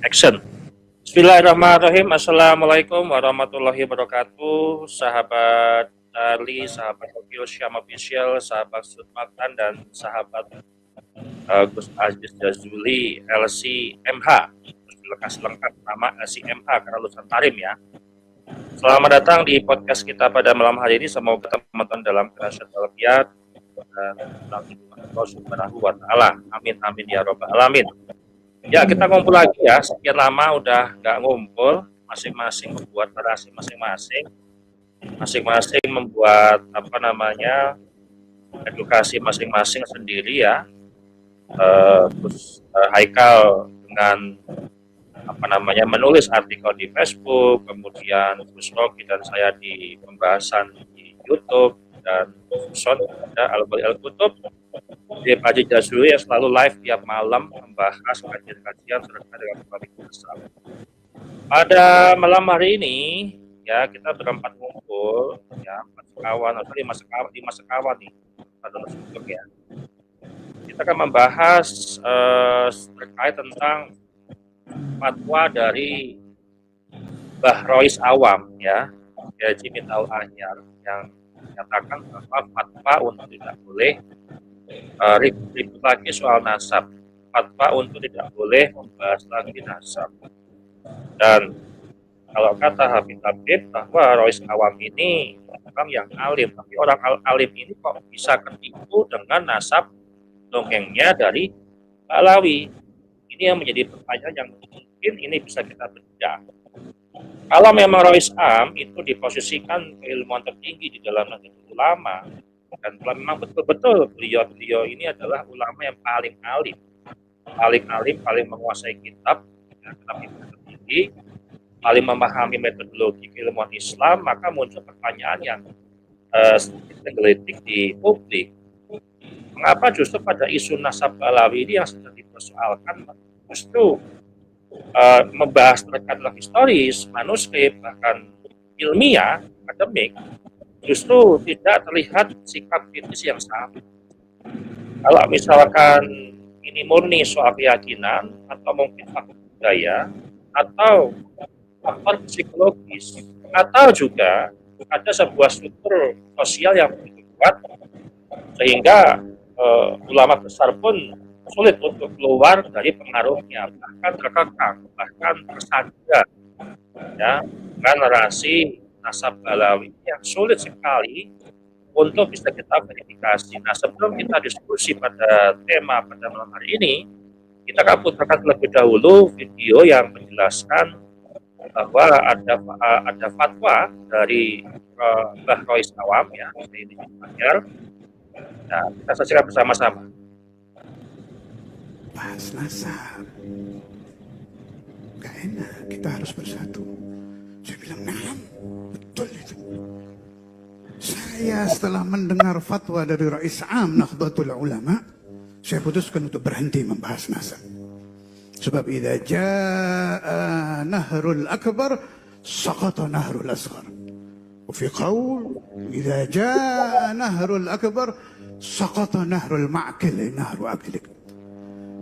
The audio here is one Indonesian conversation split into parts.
Action. Bismillahirrahmanirrahim. Assalamualaikum warahmatullahi wabarakatuh. Sahabat Charlie, sahabat Tokyo Syam Official, sahabat Sudmaktan, dan sahabat Gus Aziz Jazuli LC MH. Kasih lengkap nama LC MH karena lulusan Tarim ya. Selamat datang di podcast kita pada malam hari ini. Semoga teman-teman dalam kerajaan Al-Qiyat dan Allah Subhanahu wa Ta'ala. Amin amin ya robbal alamin. Ya, kita ngumpul lagi ya. Sekian lama udah nggak ngumpul, masing-masing membuat narasi masing-masing membuat edukasi masing-masing sendiri ya. Terus Haikal dengan menulis artikel di Facebook, kemudian Gus Rocky dan saya di pembahasan di YouTube, dan Son ada Al-Kutub di Pak Haji Jazuli yang selalu live tiap malam membahas kajian-kajian terkait dengan topik Islam. Pada malam hari ini ya kita berempat ngumpul ya, lima sekawan nih pada ya. Kita akan membahas terkait tentang fatwa dari Mbah Rois Awam ya, Haji Mita'ul Ahyar, yang menyatakan bahwa fatwa untuk tidak boleh ribut lagi soal nasab, fatwa untuk tidak boleh membahas lagi nasab. Dan kalau kata Habib bahwa Rois Awam ini orang yang alim, tapi orang alim ini kok bisa ketipu dengan nasab dongengnya dari Alawi? Ini yang menjadi pertanyaan yang mungkin ini bisa kita bedah. Kalau memang Rois Am itu diposisikan keilmuan tertinggi di dalam Nahdlatul Ulama, dan kalau memang betul-betul beliau ini adalah ulama yang paling alim, paling menguasai kitab tertinggi, paling memahami metodologi keilmuan Islam, maka muncul pertanyaan yang sedikit menggelitik di publik. Mengapa justru pada isu nasab Alawi ini yang sedang dipersoalkan justru membahas terkait historis, manuskrip, bahkan ilmiah, akademik, justru tidak terlihat sikap kritis yang sama. Kalau misalkan ini murni soal keyakinan, atau mungkin faktor budaya, atau faktor psikologis, atau juga ada sebuah struktur sosial yang begitu kuat, sehingga ulama besar pun sulit untuk keluar dari pengaruhnya, bahkan terkekang, bahkan tersandra ya, dengan narasi nasab Alawi yang sulit sekali untuk bisa kita verifikasi. Nah, sebelum kita diskusi pada tema pada malam hari ini, kita akan putarkan terlebih dahulu video yang menjelaskan bahwa ada fatwa dari Mbah Rois Awam ya, ini Ahyar. Nah, kita saksikan bersama-sama. Bahas nasab, gak enak, kita harus bersatu. Saya bilang, nah, betul itu. Saya setelah mendengar fatwa dari Rais Am Nahdlatul Ulama, saya putuskan untuk berhenti membahas nasab. Sebab idza jaa nahrul akbar saqata nahrul asghar. Wa fi qaul idza jaa nahrul akbar saqata nahrul ma'kil nahru aklik.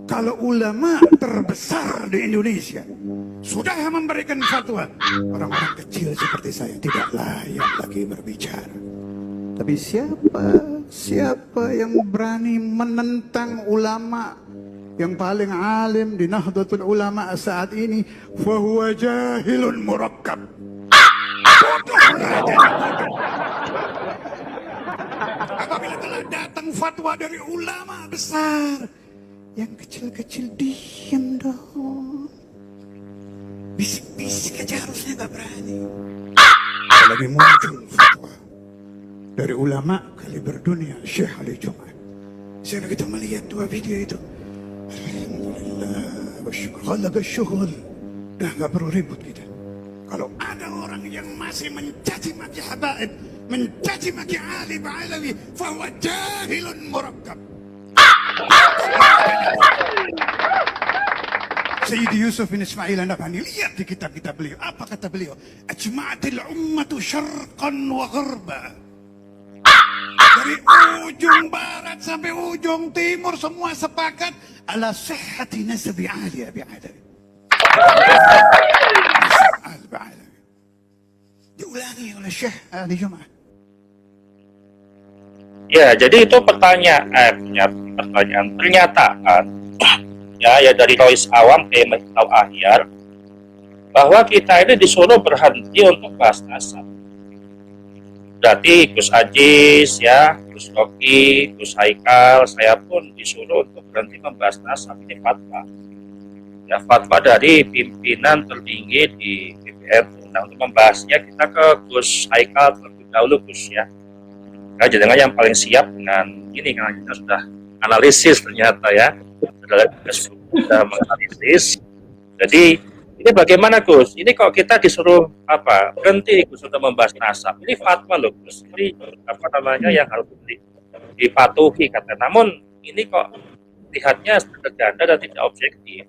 Kalau ulama terbesar di Indonesia sudah memberikan fatwa, orang-orang kecil seperti saya tidak layak lagi berbicara. Tapi siapa yang berani menentang ulama yang paling alim di Nahdlatul Ulama saat ini, fahuwa jahilun murakkab. Apabila telah datang fatwa dari ulama besar, yang kecil-kecil diam dong. Bisik-bisik aja harusnya gak berani. Lagi muncul fatwa dari ulama kaliber dunia, Syekh Ali Jumat. Saya kita melihat dua video itu. Alhamdulillah, bersyukur. Kalau gak syukur, dah gak perlu ribut kita. Kalau ada orang yang masih mencaci maki habaib, mencaci maki Ali Ba'alawi, fahuwa jahilun murakkab. Sayyidi Yusuf bin Ismail An-Nabhani, lihat di kitab-kitab beliau. Apa kata beliau? Ajma'atil ummatu syarqan wa gharba. Dari ujung barat sampai ujung timur semua sepakat ala sihhati nasabi Ali Abi Adawi. Diulangi oleh Syekh di Jumat. Ya, jadi itu pertanyaan pernyataan ya dari Rois Awam ke Miftahul Ahyar bahwa kita ini disuruh berhenti untuk bahas nasab. Berarti Gus Ajis ya, Gus Rocky, Gus Haikal, saya pun disuruh untuk berhenti membahas nasab. Ini fatwa. Ya, fatwa dari pimpinan tertinggi di PBNU. Nah, untuk membahasnya kita ke Gus Haikal terlebih dahulu, Gus ya. Nah, jenengan yang paling siap dengan ini karena kita sudah analisis ternyata ya, sudah menganalisis. Jadi ini bagaimana Gus? Ini kok kita disuruh berhenti Gus untuk membahas nasab? Ini fatwa loh Gus. Ini yang harus dipatuhi kata. Namun ini kok lihatnya sederhana dan tidak objektif.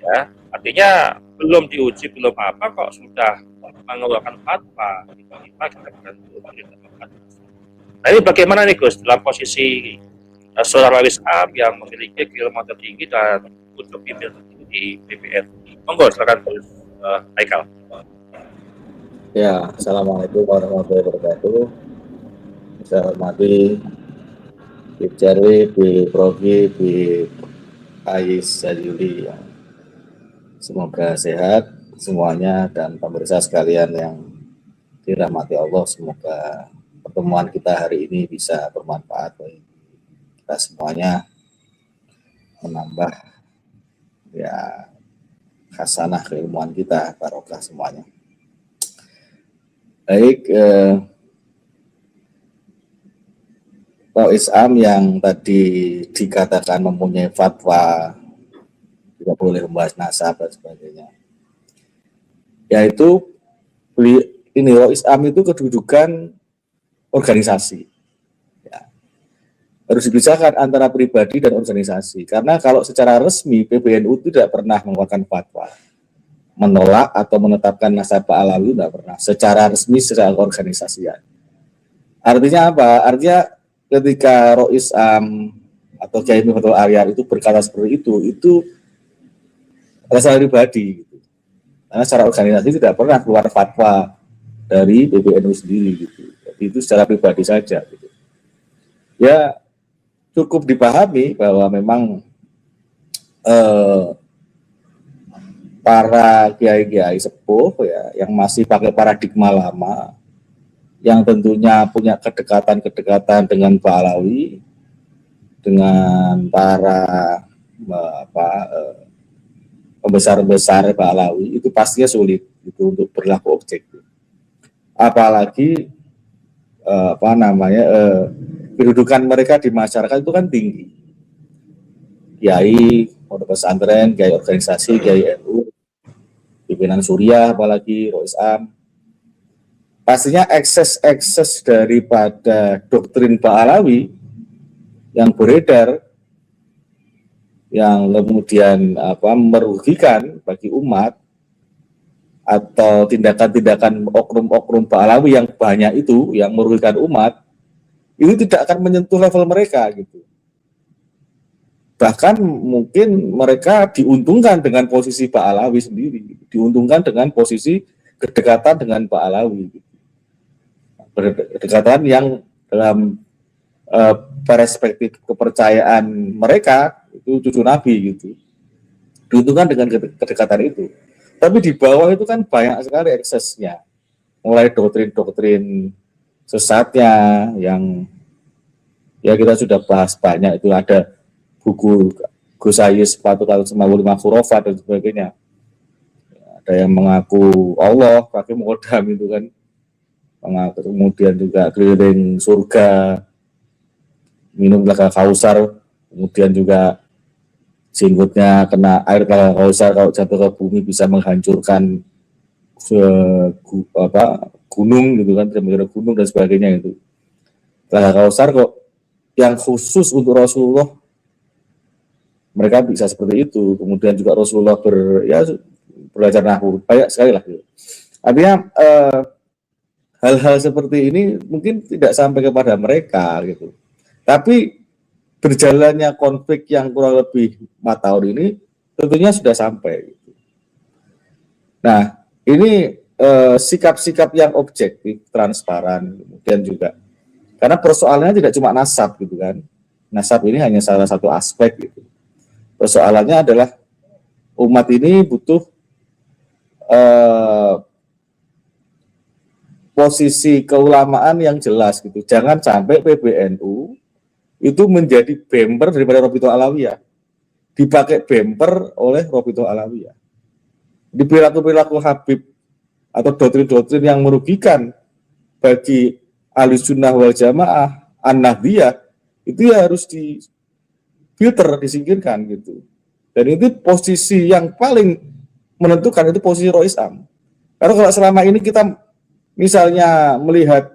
Ya, artinya belum diuji belum kok sudah mengeluarkan fatwa. Tiba-tiba kita berhenti untuk membahas. Nah ini bagaimana nih Gus dalam posisi saudara Rois Am yang memiliki keilmuan tertinggi dan untuk pimpinan tertinggi di BPN. Monggo silakan Gus Haikal. Ya, assalamualaikum warahmatullahi wabarakatuh. Saya hormati Bib Jarwi, Bib Profi, Bib Ais Sajuli. Semoga sehat semuanya dan pemirsa sekalian yang dirahmati Allah. Semoga pertemuan kita hari ini bisa bermanfaat bagi kita semuanya, menambah ya khasanah keilmuan kita, barokah semuanya. Baik, Rois Am yang tadi dikatakan mempunyai fatwa tidak boleh membahas nasab dan sebagainya, yaitu ini Rois Am itu kedudukan organisasi. Ya. Harus dipisahkan antara pribadi dan organisasi. Karena kalau secara resmi PBNU tidak pernah mengeluarkan fatwa menolak atau menetapkan nasab Pak Alawi, tidak pernah. Secara resmi, secara organisasian. Artinya apa? Artinya ketika Rois Am atau Kiai Miftahul Ahyar itu berkata seperti itu rasa pribadi. Gitu. Karena secara organisasi tidak pernah keluar fatwa dari PBNU sendiri gitu. Itu secara pribadi saja gitu. Ya cukup dipahami bahwa memang para kiai-kiai sepuh ya yang masih pakai paradigma lama yang tentunya punya kedekatan dengan Pak Alawi, dengan para pembesar-besar Pak Alawi, itu pastinya sulit itu untuk berlaku objektif. Apalagi kedudukan mereka di masyarakat itu kan tinggi. Kiai, pondok pesantren, kiai organisasi, kiai NU, pimpinan Suriah, apalagi Rois Am. Pastinya ekses daripada doktrin Pak Alawi yang beredar, yang kemudian merugikan bagi umat, atau tindakan-tindakan oknum-oknum Pak Alawi yang banyak itu yang merugikan umat, itu tidak akan menyentuh level mereka gitu. Bahkan mungkin mereka diuntungkan dengan posisi Pak Alawi sendiri, diuntungkan dengan posisi kedekatan dengan Pak Alawi gitu. Kedekatan yang dalam perspektif kepercayaan mereka itu cucu Nabi gitu, diuntungkan dengan kedekatan itu. Tapi di bawah itu kan banyak sekali eksesnya, mulai doktrin-doktrin sesatnya yang ya kita sudah bahas banyak. Itu ada buku Gus Ayis 455 Khurafat dan sebagainya. Ada yang mengaku Allah, pakai modam itu kan, mengaku, kemudian juga keliling surga, minum telaga Kausar, kemudian juga singgutnya kena air telaga Kausar, kalau jatuh ke bumi bisa menghancurkan gunung gitu kan, gunung dan sebagainya itu. Telaga Kausar kok yang khusus untuk Rasulullah mereka bisa seperti itu. Kemudian juga Rasulullah belajar nahwu, banyak sekali lah gitu. Artinya hal-hal seperti ini mungkin tidak sampai kepada mereka gitu. Tapi berjalannya konflik yang kurang lebih 4 tahun ini tentunya sudah sampai gitu. Nah, ini sikap-sikap yang objektif, transparan, kemudian juga karena persoalannya tidak cuma nasab gitu kan. Nasab ini hanya salah satu aspek gitu. Persoalannya adalah umat ini butuh posisi keulamaan yang jelas gitu. Jangan sampai PBNU itu menjadi bemper daripada Robitul Alawiyah. Dipakai bemper oleh Robitul Alawiyah. Di perilaku-perilaku Habib atau doktrin-doktrin yang merugikan bagi ahli sunnah wal jamaah, an-nahdiyah, itu ya harus difilter, disingkirkan gitu. Dan itu posisi yang paling menentukan, itu posisi Rois Am. Karena kalau selama ini kita misalnya melihat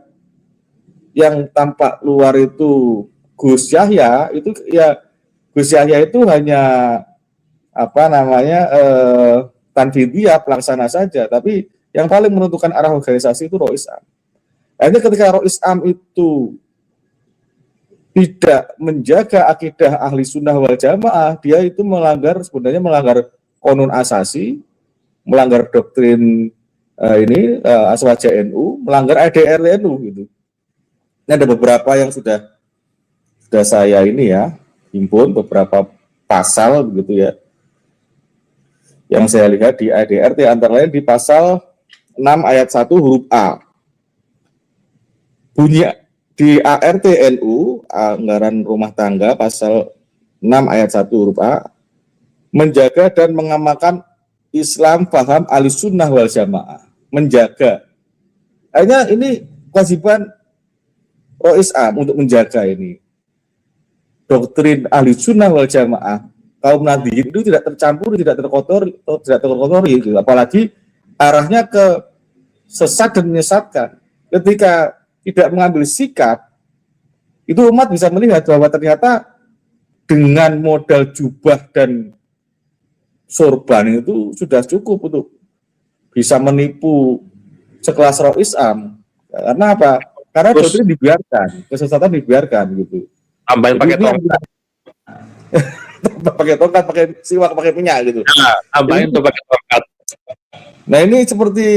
yang tampak luar itu Gus Yahya, itu ya Gus Yahya itu hanya tanfidiyah, pelaksana saja, tapi yang paling menentukan arah organisasi itu Rois Am. Akhirnya ketika Rois Am itu tidak menjaga akidah ahli sunnah wal jamaah, dia itu sebenarnya melanggar konun asasi, melanggar doktrin aswaja NU, melanggar ADR NU gitu. Ini ada beberapa yang sudah saya himpun beberapa pasal begitu ya. Yang saya lihat di ADRT antara lain di pasal 6 ayat 1 huruf A. Bunyi di ART NU, anggaran rumah tangga pasal 6 ayat 1 huruf A, menjaga dan mengamalkan Islam paham ahli sunnah wal jamaah. Menjaga. Hanya ini kewajiban Rois Am untuk menjaga ini. Doktrin ahli sunnah wal jamaah, kaum Nahdliyin itu tidak tercampur, tidak terkotori gitu. Apalagi arahnya ke sesat dan menyesatkan. Ketika tidak mengambil sikap, itu umat bisa melihat bahwa ternyata dengan modal jubah dan sorban itu sudah cukup untuk bisa menipu sekelas Rois Am. Karena apa? Karena doktrin dibiarkan, kesesatan dibiarkan gitu. Tambahin pakai tongkat. Pakai tongkat, pakai siwak, pakai minyak gitu. Nah, tambahin tuh pakai tongkat. Nah, ini seperti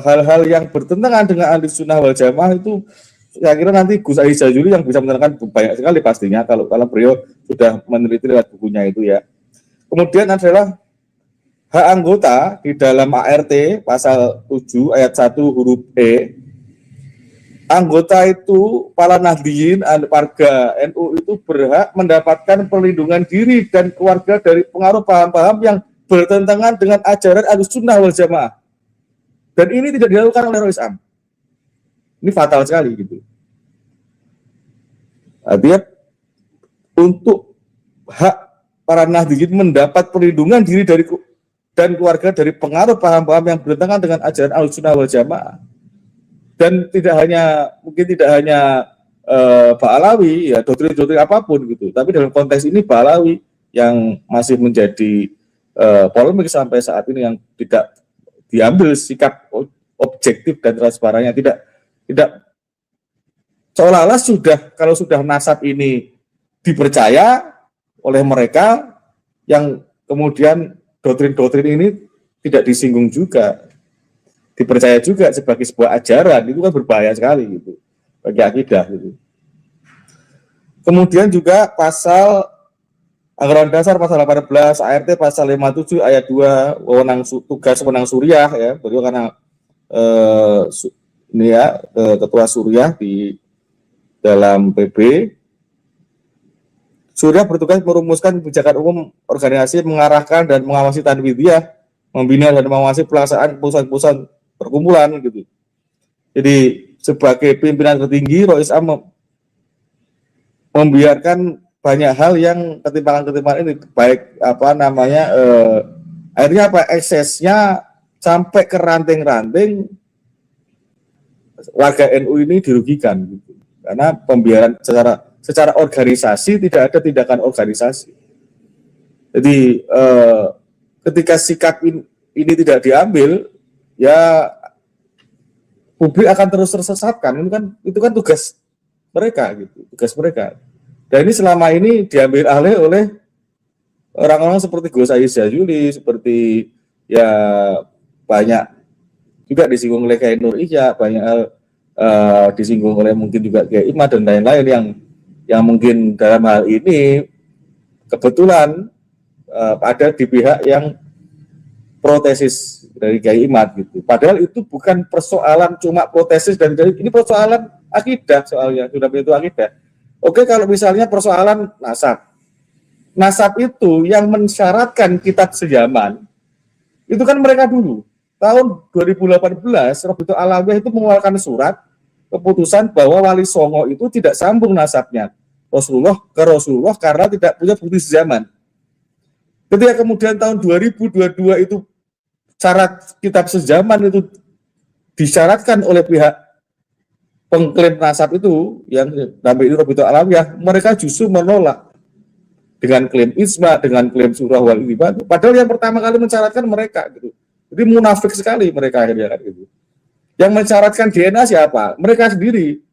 hal-hal yang bertentangan dengan ahli sunnah wal jamaah itu, saya kira nanti Gus Aziz Jazuli yang bisa menerangkan banyak sekali pastinya kalau beliau sudah meneliti lewat bukunya itu ya. Kemudian adalah hak anggota di dalam ART pasal 7 ayat 1 huruf E. Anggota itu, para Nahdliyin, warga NU itu berhak mendapatkan perlindungan diri dan keluarga dari pengaruh paham-paham yang bertentangan dengan ajaran Ahlussunnah wal Jamaah. Dan ini tidak dilakukan oleh Rois Am. Ini fatal sekali gitu. Artinya untuk hak para Nahdliyin mendapat perlindungan diri dari dan keluarga dari pengaruh paham-paham yang bertentangan dengan ajaran Ahlussunnah wal Jamaah. Dan tidak hanya Ba'alawi, ya doktrin-doktrin apapun gitu. Tapi dalam konteks ini Ba'alawi yang masih menjadi polemik sampai saat ini, yang tidak diambil sikap objektif dan transparannya, tidak seolah-olah kalau sudah nasab ini dipercaya oleh mereka, yang kemudian doktrin-doktrin ini tidak disinggung juga, dipercaya juga sebagai sebuah ajaran, itu kan berbahaya sekali gitu bagi akidah gitu. Kemudian juga pasal anggaran dasar pasal 18, ART pasal 57 ayat 2, tugas wewenang Suriah ya, beliau karena ketua Suriah di dalam PB. Suriah bertugas merumuskan kebijakan umum organisasi, mengarahkan dan mengawasi tanfidiyah, membina dan mengawasi pelaksanaan pusat-pusat perkumpulan gitu. Jadi sebagai pimpinan tertinggi, Rois Am membiarkan banyak hal yang ketimpangan-ketimpangan ini, baik akhirnya eksesnya sampai ke ranting-ranting warga NU ini dirugikan gitu. Karena pembiaran secara organisasi, tidak ada tindakan organisasi. Jadi ketika sikap ini tidak diambil, ya publik akan terus tersesatkan. Itu kan tugas mereka gitu, tugas mereka. Dan ini selama ini diambil alih oleh orang-orang seperti Gus Aisyah Juli, seperti ya banyak juga disinggung oleh Kiai Nur Ihya, banyak disinggung oleh mungkin juga Kiai Imad dan lain-lain yang mungkin dalam hal ini kebetulan ada di pihak yang protesis dari Kiai Imad gitu. Padahal itu bukan persoalan cuma protesis dan ini persoalan akidah soalnya, sudah itu akidah. Oke, kalau misalnya persoalan nasab. Nasab itu yang mensyaratkan kitab sejaman itu kan mereka dulu. Tahun 2018 Robitul Alawiyah itu mengeluarkan surat keputusan bahwa Wali Songo itu tidak sambung nasabnya Rasulullah ke Rasulullah karena tidak punya bukti sejaman. Ketika kemudian tahun 2022 itu syarat kitab sejaman itu disyaratkan oleh pihak pengklaim nasab itu yang namanya ini Robitul Alawiyah, mereka justru menolak dengan klaim ijma, dengan klaim surah wal ijma. Padahal yang pertama kali mensyaratkan mereka gitu. Jadi munafik sekali mereka akhirnya kan gitu. Yang mensyaratkan DNA siapa? Mereka sendiri.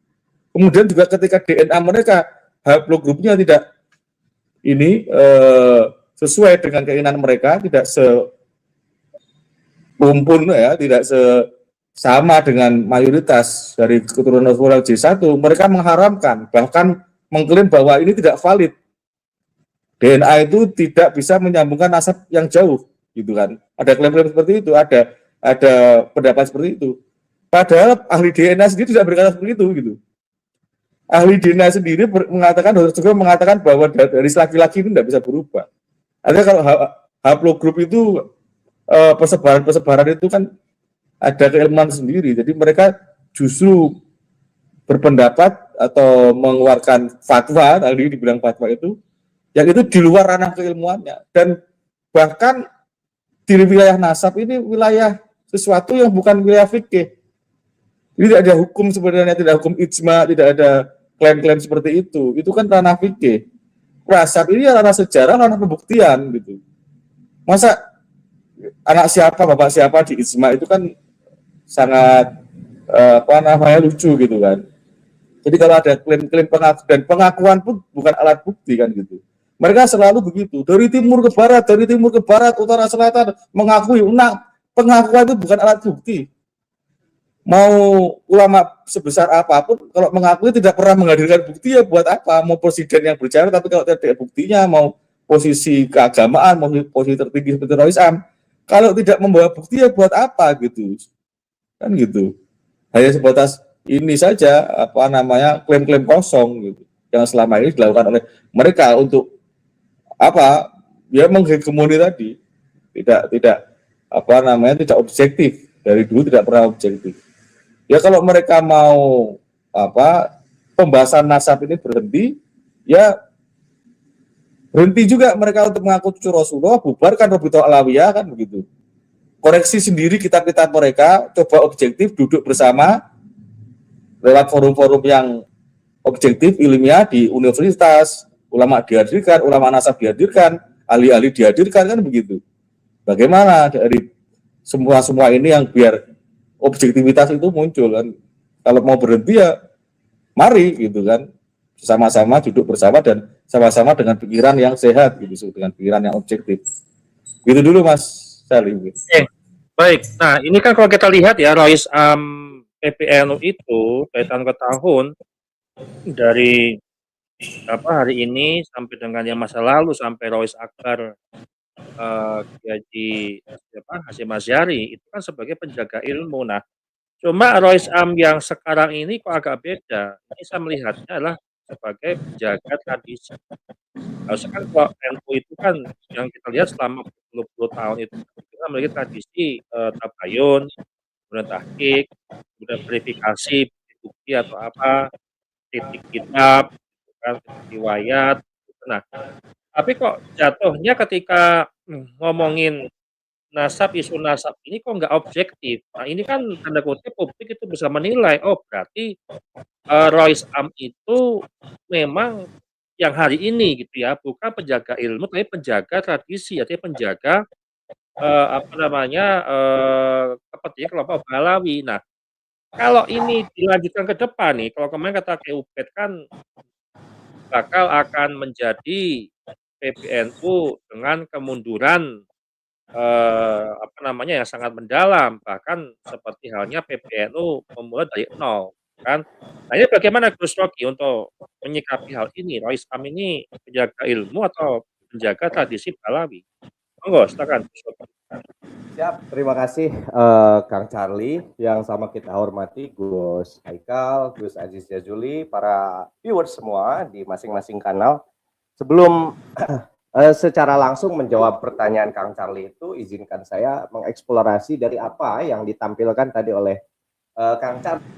Kemudian juga ketika DNA mereka haplogrupnya tidak ini sesuai dengan keinginan mereka, tidak serumpun ya, tidak sama dengan mayoritas dari keturunan Rasulullah J1, mereka mengharamkan, bahkan mengklaim bahwa ini tidak valid. DNA itu tidak bisa menyambungkan nasab yang jauh, gitu kan? Ada klaim-klaim seperti itu, ada pendapat seperti itu. Padahal ahli DNA sendiri tidak berkata seperti itu, gitu. Ahli DNA sendiri mengatakan bahwa dari laki-laki itu tidak bisa berubah. Artinya kalau haplogroup itu persebaran itu kan ada keilmuan sendiri. Jadi mereka justru berpendapat atau mengeluarkan fatwa, tadi dibilang fatwa itu, yang itu di luar ranah keilmuannya. Dan bahkan di wilayah nasab ini wilayah sesuatu yang bukan wilayah fikih. Jadi tidak ada hukum sebenarnya, tidak hukum ijma, tidak ada klaim-klaim seperti itu. Itu kan ranah fikih. Nasab ini ranah sejarah, ranah pembuktian gitu. Masa anak siapa, bapak siapa di ijma itu kan sangat lucu gitu kan. Jadi kalau ada klaim-klaim pengakuan pun bukan alat bukti kan gitu. Mereka selalu begitu, dari timur ke barat, utara, selatan, mengakui. Nah, pengakuan itu bukan alat bukti. Mau ulama sebesar apapun, kalau mengakui tidak pernah menghadirkan bukti, ya buat apa? Mau presiden yang berbicara, tapi kalau tidak ada buktinya, mau posisi keagamaan, mau posisi tertinggi seperti Rois Am, kalau tidak membawa bukti, ya buat apa gitu. Kan gitu. Hanya sebatas ini saja, klaim-klaim kosong gitu, yang selama ini dilakukan oleh mereka untuk ya menghegemoni tadi, tidak objektif, dari dulu tidak pernah objektif. Ya kalau mereka mau pembahasan nasab ini berhenti, ya berhenti juga mereka untuk mengaku cucu Rasulullah, bubarkan Robitul Alawiyah kan begitu. Koreksi sendiri kitab-kitab mereka, coba objektif, duduk bersama lewat forum-forum yang objektif ilmiah di universitas, ulama dihadirkan, ulama nasab dihadirkan, ahli-ahli dihadirkan kan begitu. Bagaimana dari semua ini yang biar objektivitas itu muncul kan? Kalau mau berhenti ya mari gitu kan, sama-sama duduk bersama dan sama-sama dengan pikiran yang sehat gitu, dengan pikiran yang objektif. Gitu dulu Mas Salim. Baik. Nah ini kan kalau kita lihat ya Rois PPNU itu dari tahun ke tahun, dari hari ini sampai dengan yang masa lalu sampai Rois Akbar Haji Hasyim Asy'ari itu kan sebagai penjaga ilmu. Nah, cuma Rois Am yang sekarang ini kok agak beda. Ini saya melihatnya adalah sebagai penjaga tradisi. Harusnya kan kalau NU itu kan yang kita lihat selama 20 tahun itu kita memiliki tradisi tabayun, kemudian tahqiq, kemudian verifikasi bukti atau titik kitab, kan, riwayat. Nah, tapi kok jatuhnya ketika ngomongin nasab, isu nasab ini kok nggak objektif. Nah ini kan tanda kutip publik itu bisa menilai, oh berarti Rois Am itu memang yang hari ini gitu ya, bukan penjaga ilmu tapi penjaga tradisi, artinya penjaga kepentingan kelompok Balawi. Nah kalau ini dilanjutkan ke depan nih, kalau kemarin kata Ubed kan bakal akan menjadi PBNU dengan kemunduran yang sangat mendalam, bahkan seperti halnya PBNU memulai dari nol, kan. Nah, ini bagaimana Gus Rocky untuk menyikapi hal ini? Rois Am ini penjaga ilmu atau penjaga tradisi Balawi? Monggo, silakan Gus Rocky. Siap, terima kasih Kang Charlie yang sama kita hormati Gus Haikal, Gus Aziz Jazuli, para viewers semua di masing-masing kanal. Sebelum secara langsung menjawab pertanyaan Kang Charlie itu, izinkan saya mengeksplorasi dari apa yang ditampilkan tadi oleh Kang Charlie.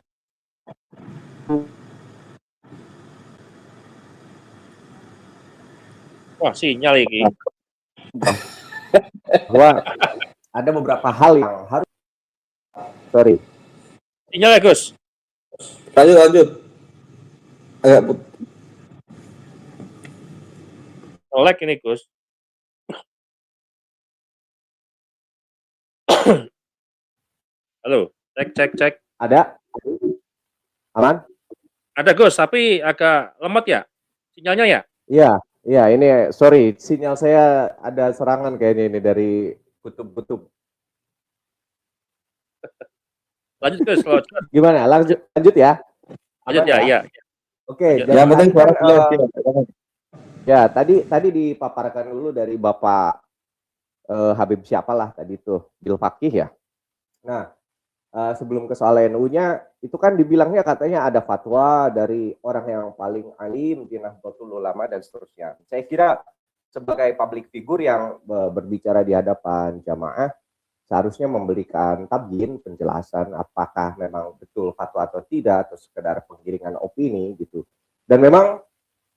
Wah, sinyal ini. Bahwa ada beberapa hal yang harus Sinyal ya, Gus. Lanjut. Lag ini, Gus. Halo, cek. Ada? Aman? Ada, Gus, tapi agak lemot ya sinyalnya ya? Iya, ini sorry, sinyal saya ada serangan kayaknya ini dari kutub. Lanjut, Gus. Gimana? Lanjut ya? Lanjut ya, iya. Oke, Yang penting suara ya, tadi dipaparkan dulu dari Bapak Habib siapalah tadi tuh, Bil Fakih ya. Nah, sebelum ke soal NU-nya, itu kan dibilangnya katanya ada fatwa dari orang yang paling alim di Nahdlatul Ulama dan seterusnya. Saya kira sebagai public figure yang berbicara di hadapan jamaah, seharusnya memberikan tabyin, penjelasan apakah memang betul fatwa atau tidak, atau sekedar penggiringan opini gitu. Dan memang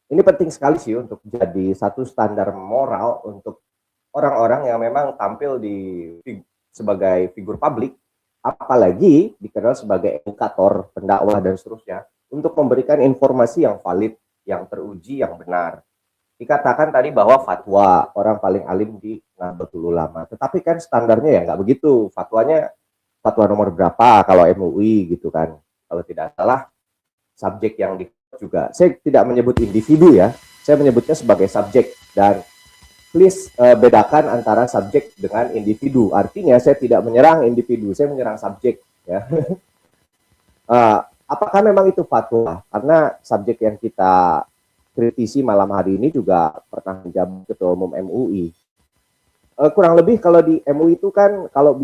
ini penting sekali sih untuk jadi satu standar moral untuk orang-orang yang memang tampil sebagai figur publik, apalagi dikenal sebagai edukator, pendakwah dan seterusnya, untuk memberikan informasi yang valid, yang teruji, yang benar. Dikatakan tadi bahwa fatwa orang paling alim di Nahdlatul Ulama, tetapi kan standarnya ya nggak begitu. Fatwa nomor berapa kalau MUI gitu kan, kalau tidak salah subjek yang juga, saya tidak menyebut individu ya, saya menyebutnya sebagai subjek. Dan please bedakan antara subjek dengan individu. Artinya saya tidak menyerang individu, saya menyerang subjek ya. Apakah memang itu fatwa? Karena subjek yang kita kritisi malam hari ini juga pernah menjabat Ketua Umum MUI. Kurang lebih kalau di MUI itu kan kalau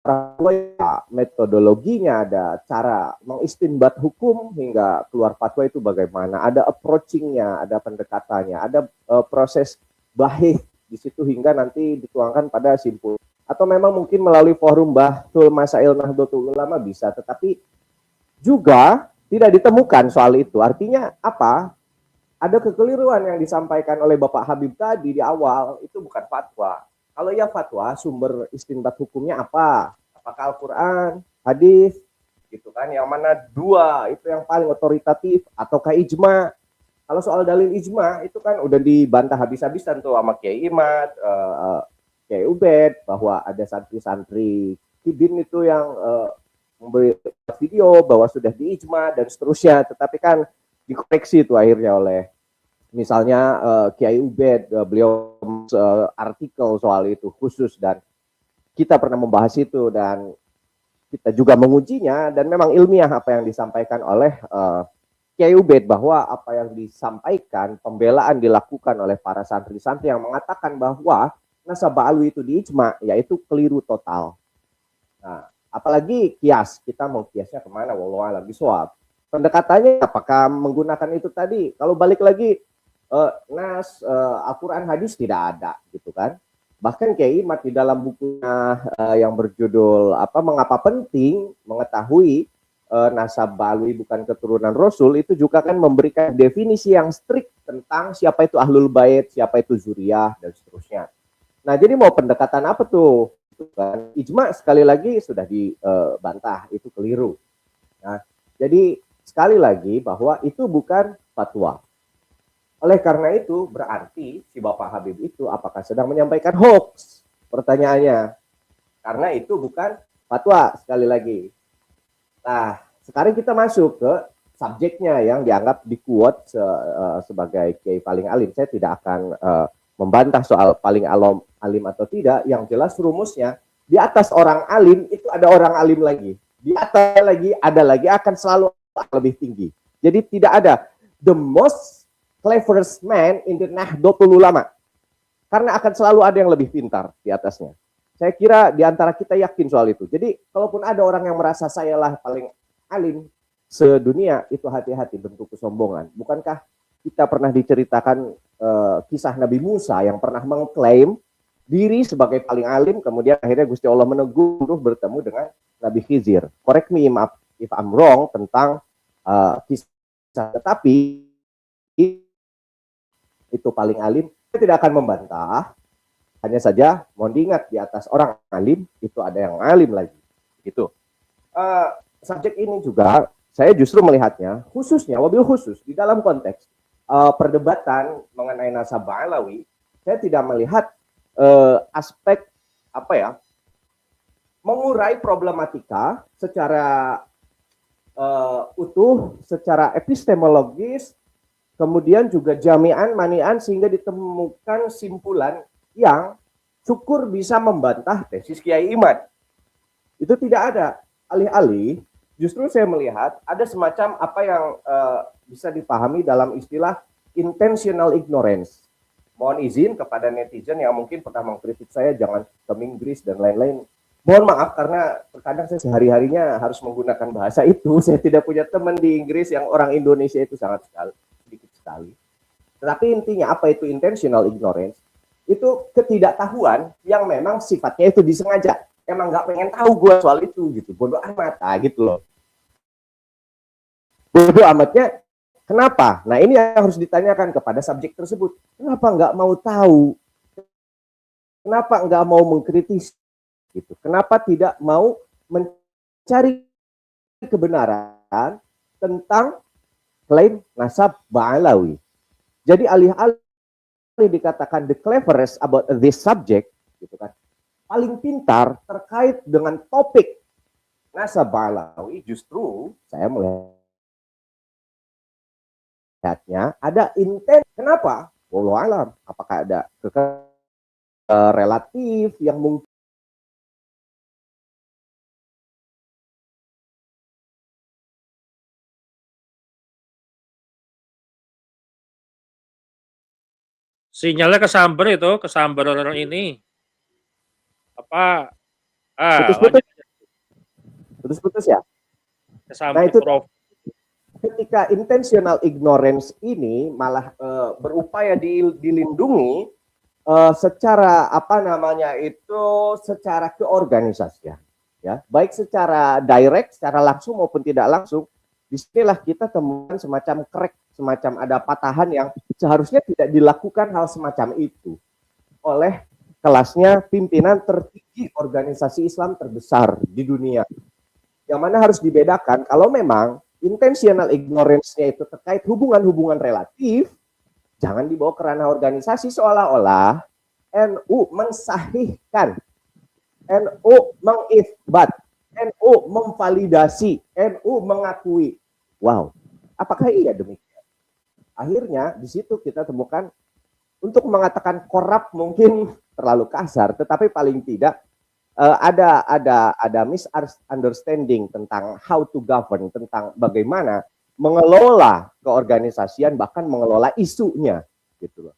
fatwa ya, metodologinya ada cara mengistinbat hukum hingga keluar fatwa itu bagaimana, ada approaching-nya, ada pendekatannya, ada proses bahih di situ hingga nanti dituangkan pada simpul. Atau memang mungkin melalui forum Bahtul Masail Nahdlatul Ulama bisa, tetapi juga tidak ditemukan soal itu. Artinya apa? Ada kekeliruan yang disampaikan oleh Bapak Habib tadi di awal, itu bukan fatwa. Kalau ya fatwa, sumber istinbat hukumnya apa? Apakah Al-Quran, hadis, gitu kan? Yang mana dua itu yang paling otoritatif, ataukah ijma? Kalau soal dalil ijma itu kan udah dibantah habis-habisan tuh sama Kiai Imad, Kiai Ubed, bahwa ada santri-santri Kibin itu yang memberi video bahwa sudah diijma dan seterusnya. Tetapi kan dikoreksi itu akhirnya oleh misalnya Kiai Ubed, beliau artikel soal itu khusus dan kita pernah membahas itu dan kita juga mengujinya dan memang ilmiah apa yang disampaikan oleh Kiai Ubed, bahwa apa yang disampaikan pembelaan dilakukan oleh para santri-santri yang mengatakan bahwa nasabah alwi itu diijma, yaitu keliru total. Nah, apalagi kias, kita mau kiasnya kemana? Wallahu a'lam bishawab. Pendekatannya apakah menggunakan itu tadi? Kalau balik lagi Al-Quran hadis tidak ada gitu kan. Bahkan Kiai Imad di dalam bukunya yang berjudul Mengapa Penting Mengetahui Nasab Alwi Bukan Keturunan Rasul, itu juga kan memberikan definisi yang strict tentang siapa itu Ahlul Bait, siapa itu Zuriyah dan seterusnya. Nah, jadi mau pendekatan apa tuh? Kan ijma sekali lagi sudah dibantah, itu keliru. Nah, jadi sekali lagi bahwa itu bukan fatwa. Oleh karena itu berarti si Bapak Habib itu apakah sedang menyampaikan hoax? Pertanyaannya. Karena itu bukan fatwa sekali lagi. Nah, sekarang kita masuk ke subjeknya yang dianggap di-quote sebagai kiai paling alim. Saya tidak akan membantah soal paling alim atau tidak. Yang jelas rumusnya, di atas orang alim itu ada orang alim lagi. Di atas lagi, ada lagi, akan selalu lebih tinggi. Jadi tidak ada the most cleverest man in the Nahdlatul Ulama. Karena akan selalu ada yang lebih pintar di atasnya. Saya kira di antara kita yakin soal itu. Jadi kalaupun ada orang yang merasa saya lah paling alim sedunia, itu hati-hati, bentuk kesombongan. Bukankah kita pernah diceritakan kisah Nabi Musa yang pernah mengklaim diri sebagai paling alim, kemudian akhirnya Gusti Allah menegur bertemu dengan Nabi Khidir. Correct me if I'm wrong tentang kisah, tetapi itu paling alim. Saya tidak akan membantah, hanya saja mohon diingat, di atas orang alim itu ada yang alim lagi. Gitu. Subjek ini juga saya justru melihatnya khususnya, wabil khusus di dalam konteks perdebatan mengenai nasabah alawi, saya tidak melihat aspek apa ya, mengurai problematika secara utuh, secara epistemologis, kemudian juga jami'an, mani'an, sehingga ditemukan simpulan yang syukur bisa membantah tesis Kiai Imad. Itu tidak ada. Alih-alih, justru saya melihat ada semacam apa yang bisa dipahami dalam istilah intentional ignorance. Mohon izin kepada netizen yang mungkin pernah mengkritik saya, jangan ke Inggris dan lain-lain. Mohon maaf karena terkadang saya sehari-harinya harus menggunakan bahasa itu. Saya tidak punya teman di Inggris yang orang Indonesia itu sangat sedikit sekali. Tetapi intinya apa itu intentional ignorance? Itu ketidaktahuan yang memang sifatnya itu disengaja. Emang nggak pengen tahu gue soal itu gitu. Bodoh amat, gitu loh. Bodoh amatnya kenapa? Nah ini yang harus ditanyakan kepada subjek tersebut. Kenapa nggak mau tahu? Kenapa nggak mau mengkritisi? Gitu. Kenapa tidak mau mencari kebenaran tentang klaim nasab Ba'alawi? Jadi alih-alih dikatakan the cleverest about this subject, gitu kan, paling pintar terkait dengan topik nasab Ba'alawi, justru saya melihatnya ada intent. Kenapa? Wallahu alam. Apakah ada relatif yang mungkin Sinyalnya kesambar orang ini. Apa? putus-putus ya? Kesambar Nah itu Prof. ketika intentional ignorance ini malah berupaya dilindungi secara apa namanya itu, secara keorganisasian, ya, baik secara direct, secara langsung maupun tidak langsung. Disinilah kita temukan semacam crack, semacam ada patahan yang seharusnya tidak dilakukan hal semacam itu oleh kelasnya pimpinan tertinggi organisasi Islam terbesar di dunia. Yang mana harus dibedakan kalau memang intentional ignorance-nya itu terkait hubungan-hubungan relatif, jangan dibawa ke ranah organisasi seolah-olah NU mensahihkan, NU mengisbat, NU memvalidasi, NU mengakui. Wow, apakah iya demikian? Akhirnya di situ kita temukan, untuk mengatakan korup mungkin terlalu kasar, tetapi paling tidak ada misunderstanding tentang how to govern, tentang bagaimana mengelola keorganisasian, bahkan mengelola isunya, gitu loh.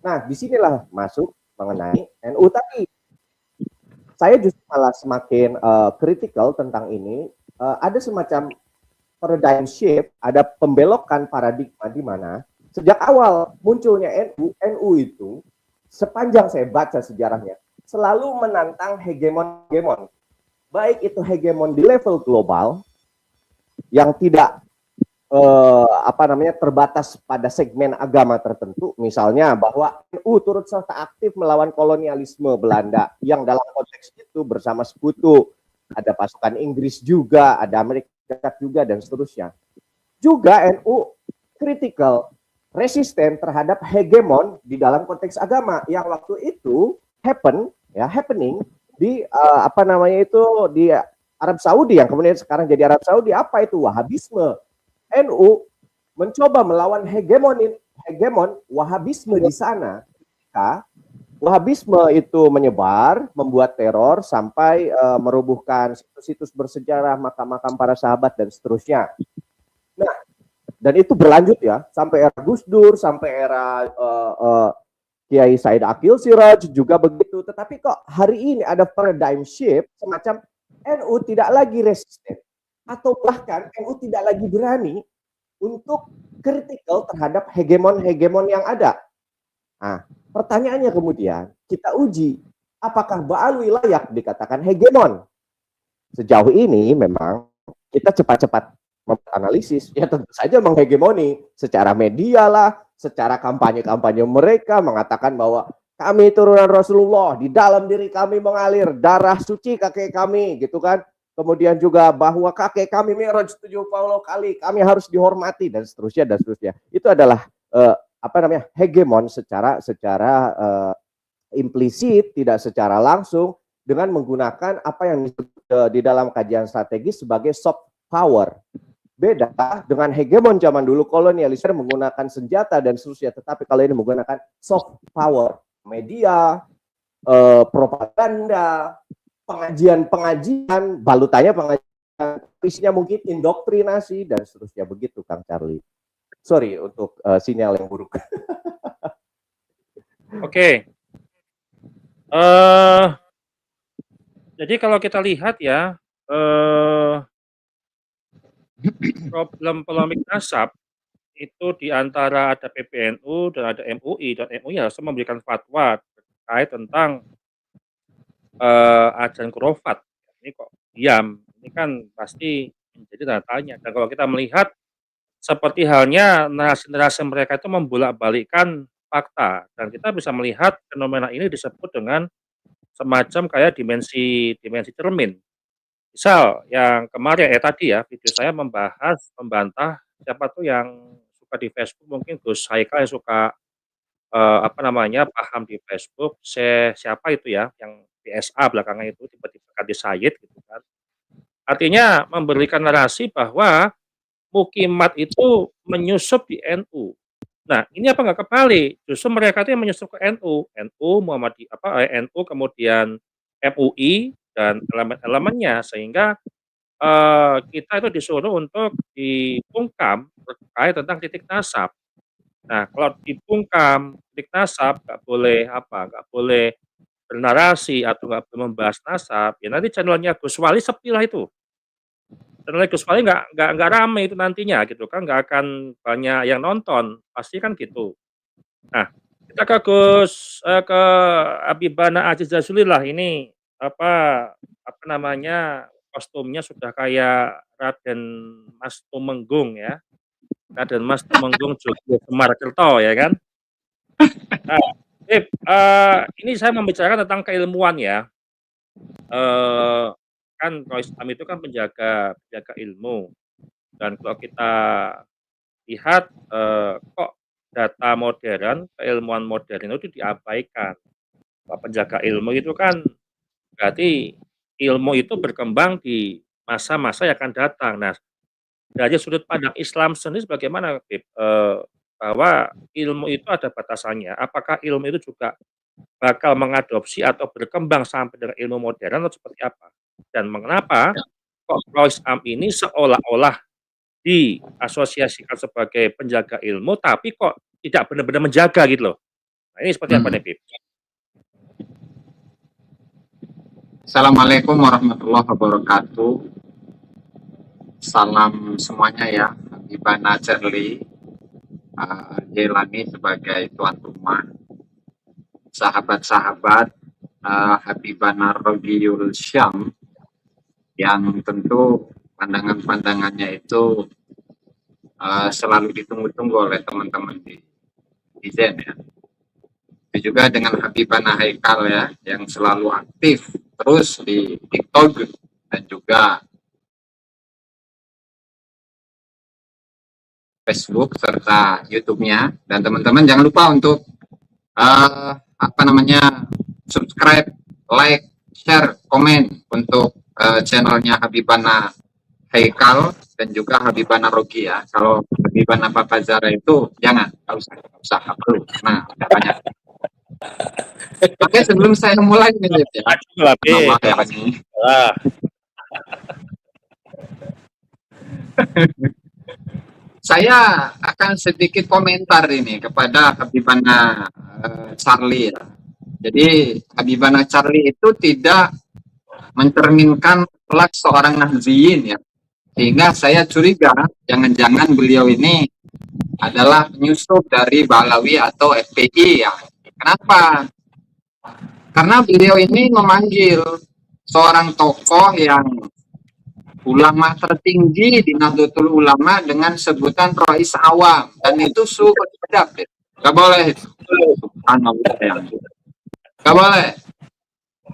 Nah, disinilah masuk mengenai NU tadi. Saya justru malah semakin kritikal tentang ini. Ada semacam paradigm shift, ada pembelokan paradigma di mana sejak awal munculnya NU itu, sepanjang saya baca sejarahnya, selalu menantang hegemon. Baik itu hegemon di level global, yang tidak terbatas pada segmen agama tertentu, misalnya bahwa NU turut serta aktif melawan kolonialisme Belanda yang dalam konteks itu bersama sekutu, ada pasukan Inggris juga, ada Amerika Serikat juga, dan seterusnya. Juga NU kritikal, resisten terhadap hegemon di dalam konteks agama yang waktu itu happening di di Arab Saudi, yang kemudian sekarang jadi Arab Saudi. Apa itu? Wahabisme. NU mencoba melawan hegemon Wahabisme di sana. Wahabisme itu menyebar, membuat teror sampai merubuhkan situs-situs bersejarah, makam-makam para sahabat dan seterusnya. Nah, dan itu berlanjut ya sampai era Gus Dur, sampai era Kiai Said Akil Siraj juga begitu. Tetapi kok hari ini ada paradigm shift semacam NU tidak lagi resisten atau bahkan NU tidak lagi berani untuk kritikal terhadap hegemon-hegemon yang ada. Nah, pertanyaannya kemudian kita uji apakah Ba'alwi layak dikatakan hegemon. Sejauh ini memang kita cepat-cepat menganalisis, ya tentu saja menghegemoni secara media lah, secara kampanye-kampanye mereka mengatakan bahwa kami turunan Rasulullah, di dalam diri kami mengalir darah suci kakek kami, gitu kan. Kemudian juga bahwa kakek kami Mi'raj 70 kali, kami harus dihormati dan seterusnya dan seterusnya. Itu adalah hegemon secara implisit, tidak secara langsung, dengan menggunakan apa yang disebut di dalam kajian strategis sebagai soft power. Beda dengan hegemon zaman dulu kolonialisme menggunakan senjata dan seterusnya, tetapi kalau ini menggunakan soft power, media, propaganda, pengajian, balutannya pengajian, isinya mungkin indoktrinasi dan seterusnya, begitu Kang Charlie. Sorry untuk sinyal yang buruk. Oke. Jadi kalau kita lihat ya, problem polemik nasab itu di antara ada PBNU dan ada MUI, dan MUI harus memberikan fatwa terkait tentang ajaran khurafat. Ini kok diam? Ini kan pasti menjadi tanda tanya. Dan kalau kita melihat seperti halnya narasi-narasi mereka itu membolak-balikkan fakta, dan kita bisa melihat fenomena ini disebut dengan semacam kayak dimensi cermin. Misal yang kemarin tadi ya, video saya membantah siapa tuh yang suka di Facebook, mungkin Gus Haikal yang suka paham di Facebook, siapa itu ya yang PSA belakangan itu tiba-tiba ganti Sayyid gitu kan. Artinya memberikan narasi bahwa Mukimat itu menyusup di NU. Nah, ini apa nggak kebalik? Justru mereka itu yang menyusup ke NU, NU kemudian MUI dan elemen-elemennya, sehingga kita itu disuruh untuk dibungkam terkait tentang titik nasab. Nah, kalau dibungkam titik nasab nggak boleh bernarasi atau nggak boleh membahas nasab, ya nanti channelnya Gus Wali sepi lah itu. Channelnya Gus Wali nggak rame itu nantinya gitu kan, nggak akan banyak yang nonton, pasti kan gitu. Nah, kita ke Habibana Aziza Sulillah ini kostumnya sudah kayak Raden Mas Tumenggung ya. Raden Mas Tumenggung Jogja Semar Kerto ya kan. Nah, ini saya membicarakan tentang keilmuan ya. Kan kalau Islam itu kan penjaga ilmu, dan kalau kita lihat kok data modern, keilmuan modern itu diabaikan. Penjaga ilmu itu kan berarti ilmu itu berkembang di masa-masa yang akan datang. Nah, dari sudut pandang Islam sendiri bagaimana, bahwa ilmu itu ada batasannya. Apakah ilmu itu juga bakal mengadopsi atau berkembang sampai dengan ilmu modern atau seperti apa? Dan mengapa kok Islam ini seolah-olah diasosiasikan sebagai penjaga ilmu, tapi kok tidak benar-benar menjaga gitu loh. Nah, ini seperti apa nih, Pip? Assalamualaikum warahmatullahi wabarakatuh. Salam semuanya ya. Habibana Charlie Jailani sebagai tuan rumah. Sahabat-sahabat Habibana Rogiul Syam yang tentu pandangan-pandangannya itu selalu ditunggu-tunggu oleh teman-teman di Zen ya. Itu juga dengan Habibana Haikal ya, yang selalu aktif terus di TikTok dan juga Facebook serta YouTube-nya. Dan teman-teman jangan lupa untuk subscribe, like, share, komen untuk channelnya Habibana Haikal dan juga Habibana Rogia. Kalau Habibana Papa Zara itu jangan, nggak usah, nggak perlu. Nah, udah banyak. Oke, sebelum saya mulai nih, ya. Maju lah, Be. Allah ya, ini. Ah, Saya akan sedikit komentar ini kepada Habibana Charlie. Ya. Jadi Habibana Charlie itu tidak mencerminkan akhlak seorang Nahdliyin ya. Sehingga saya curiga jangan-jangan beliau ini adalah penyusup dari Balawi atau FPI ya. Kenapa? Karena beliau ini memanggil seorang tokoh yang ulama tertinggi di Nahdlatul Ulama dengan sebutan Rais Awam, dan itu suhu adab. Gak boleh itu. Subhanallah ya. Gak boleh.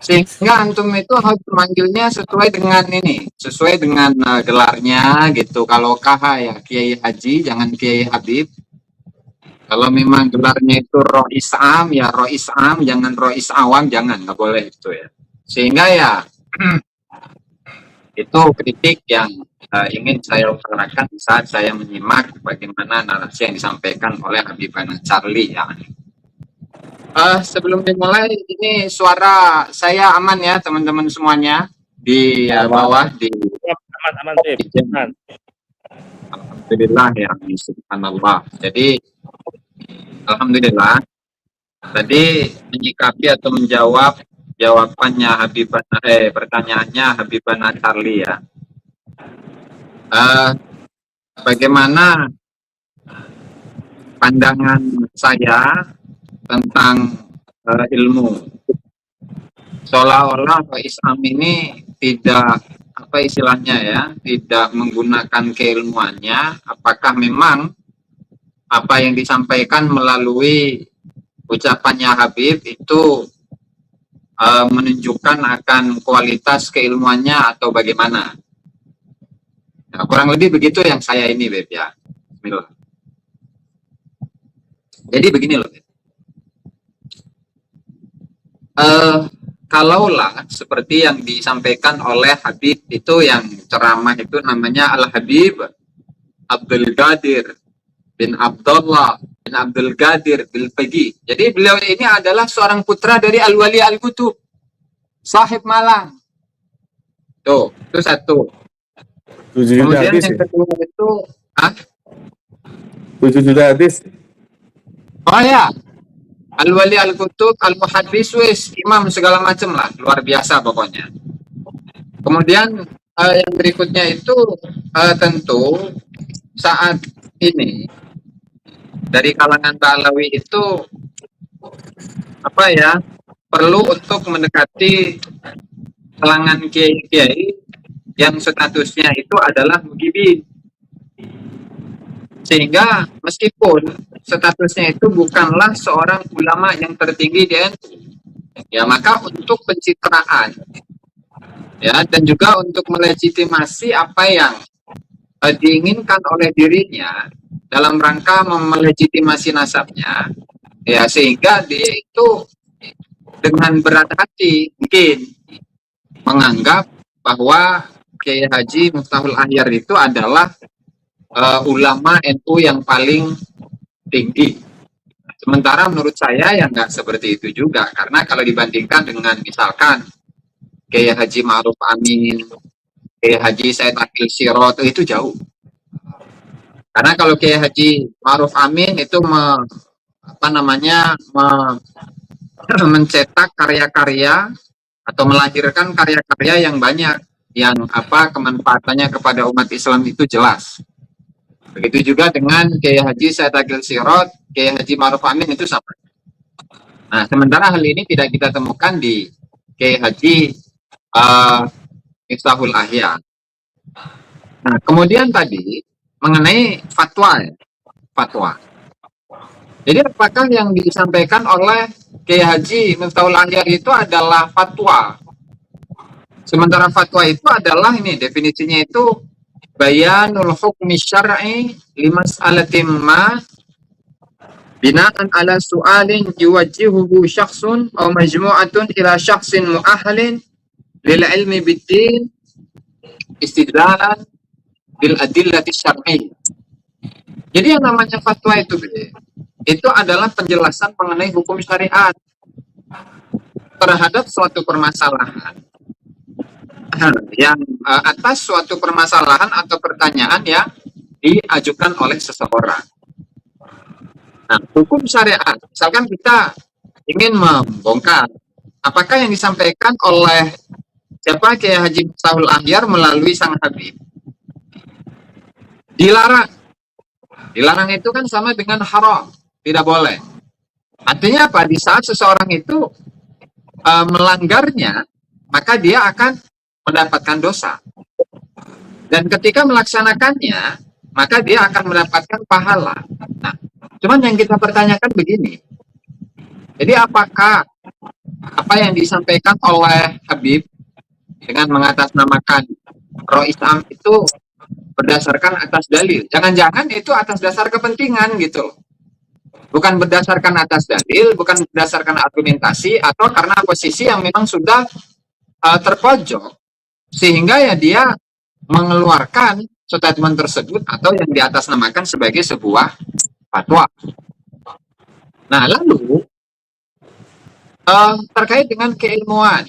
Sehingga antum itu harus memanggilnya sesuai dengan ini, sesuai dengan gelarnya gitu. Kalau KH ya Kiai Haji, jangan Kiai Habib. Kalau memang gelarnya itu Rais Am ya Rais Am, jangan Rais Awam, jangan, nggak boleh itu ya. Sehingga ya itu kritik yang ingin saya utarakan saat saya menyimak bagaimana narasi yang disampaikan oleh Habibana Charlie ya. Sebelum dimulai, ini suara saya aman ya teman-teman semuanya di bawah di aman, Be. Aman. Alhamdulillah ya, subhanallah. Jadi alhamdulillah tadi menyikapi atau menjawab jawabannya pertanyaannya Habibana Charlie ya. Bagaimana pandangan saya tentang ilmu? Seolah-olah Islam ini tidak apa istilahnya ya, tidak menggunakan keilmuannya. Apakah memang apa yang disampaikan melalui ucapannya Habib itu menunjukkan akan kualitas keilmuannya atau bagaimana? Nah, kurang lebih begitu yang saya ini, Beb ya. Bismillah. Jadi begini loh, Beb. Kalaulah seperti yang disampaikan oleh Habib itu yang ceramah itu namanya Al-Habib Abdul Qadir bin Abdullah bin Abdul Qadir Bilpegi. Jadi beliau ini adalah seorang putra dari Al-Wali Al-Qutub, sahib Malang. Tuh, itu satu. Kemudian yang kedua itu 7 juta hadis. Oh ya, Al-Wali Al-Qutub, Al-Muhaddis, imam segala macam lah, luar biasa pokoknya. Kemudian yang berikutnya itu tentu saat ini dari kalangan Balawi itu apa ya, perlu untuk mendekati kalangan kiai-kiai yang statusnya itu adalah mugibin. Sehingga meskipun statusnya itu bukanlah seorang ulama yang tertinggi di NU, ya maka untuk pencitraan ya dan juga untuk melegitimasi apa yang diinginkan oleh dirinya dalam rangka melegitimasi nasabnya, ya sehingga dia itu dengan berat hati mungkin menganggap bahwa Kiai Haji Miftahul Ahyar itu adalah ulama NU yang paling tinggi. Sementara menurut saya ya nggak seperti itu juga, karena kalau dibandingkan dengan misalkan Kiai Haji Ma'ruf Amin, Kiai Haji Said Akil Sirot itu jauh. Karena kalau Kiai Haji Ma'ruf Amin itu mencetak karya-karya atau melahirkan karya-karya yang banyak, yang kemanfaatannya kepada umat Islam itu jelas. Begitu juga dengan Kiai Haji Said Akil Sirot, Kiai Haji Ma'ruf Amin itu sama. Nah, sementara hal ini tidak kita temukan di Kiai Haji Miftahul Ahyar. Nah, kemudian tadi mengenai fatwa. Jadi apakah yang disampaikan oleh Kiai Haji Miftahul Ahyar itu adalah fatwa? Sementara fatwa itu adalah ini definisinya itu bayanul hukmi syar'i limas'alatin ma bina'an ala su'alin yuwajjihuhu syakhsun aw majmu'atun ila syakhsin mu'ahalin lil ilmi biddin istidlalan bil adillati syar'iyyah. Jadi yang namanya fatwa itu adalah penjelasan mengenai hukum syariat terhadap suatu permasalahan yang atas suatu permasalahan atau pertanyaan yang diajukan oleh seseorang. Nah, hukum syariat, misalkan kita ingin membongkar apakah yang disampaikan oleh siapa Kiai Haji Miftahul Ahyar melalui Sang Habib dilarang. Dilarang itu kan sama dengan haram, tidak boleh. Artinya apa? Di saat seseorang itu melanggarnya, maka dia akan mendapatkan dosa. Dan ketika melaksanakannya, maka dia akan mendapatkan pahala. Nah, cuman yang kita pertanyakan begini. Jadi apakah apa yang disampaikan oleh Habib dengan mengatasnamakan Roh Islam itu berdasarkan atas dalil? Jangan-jangan itu atas dasar kepentingan gitu. Bukan berdasarkan atas dalil, bukan berdasarkan argumentasi, atau karena posisi yang memang sudah terpojok, sehingga ya dia mengeluarkan statement tersebut atau yang diatasnamakan sebagai sebuah fatwa. Nah, lalu terkait dengan keilmuan,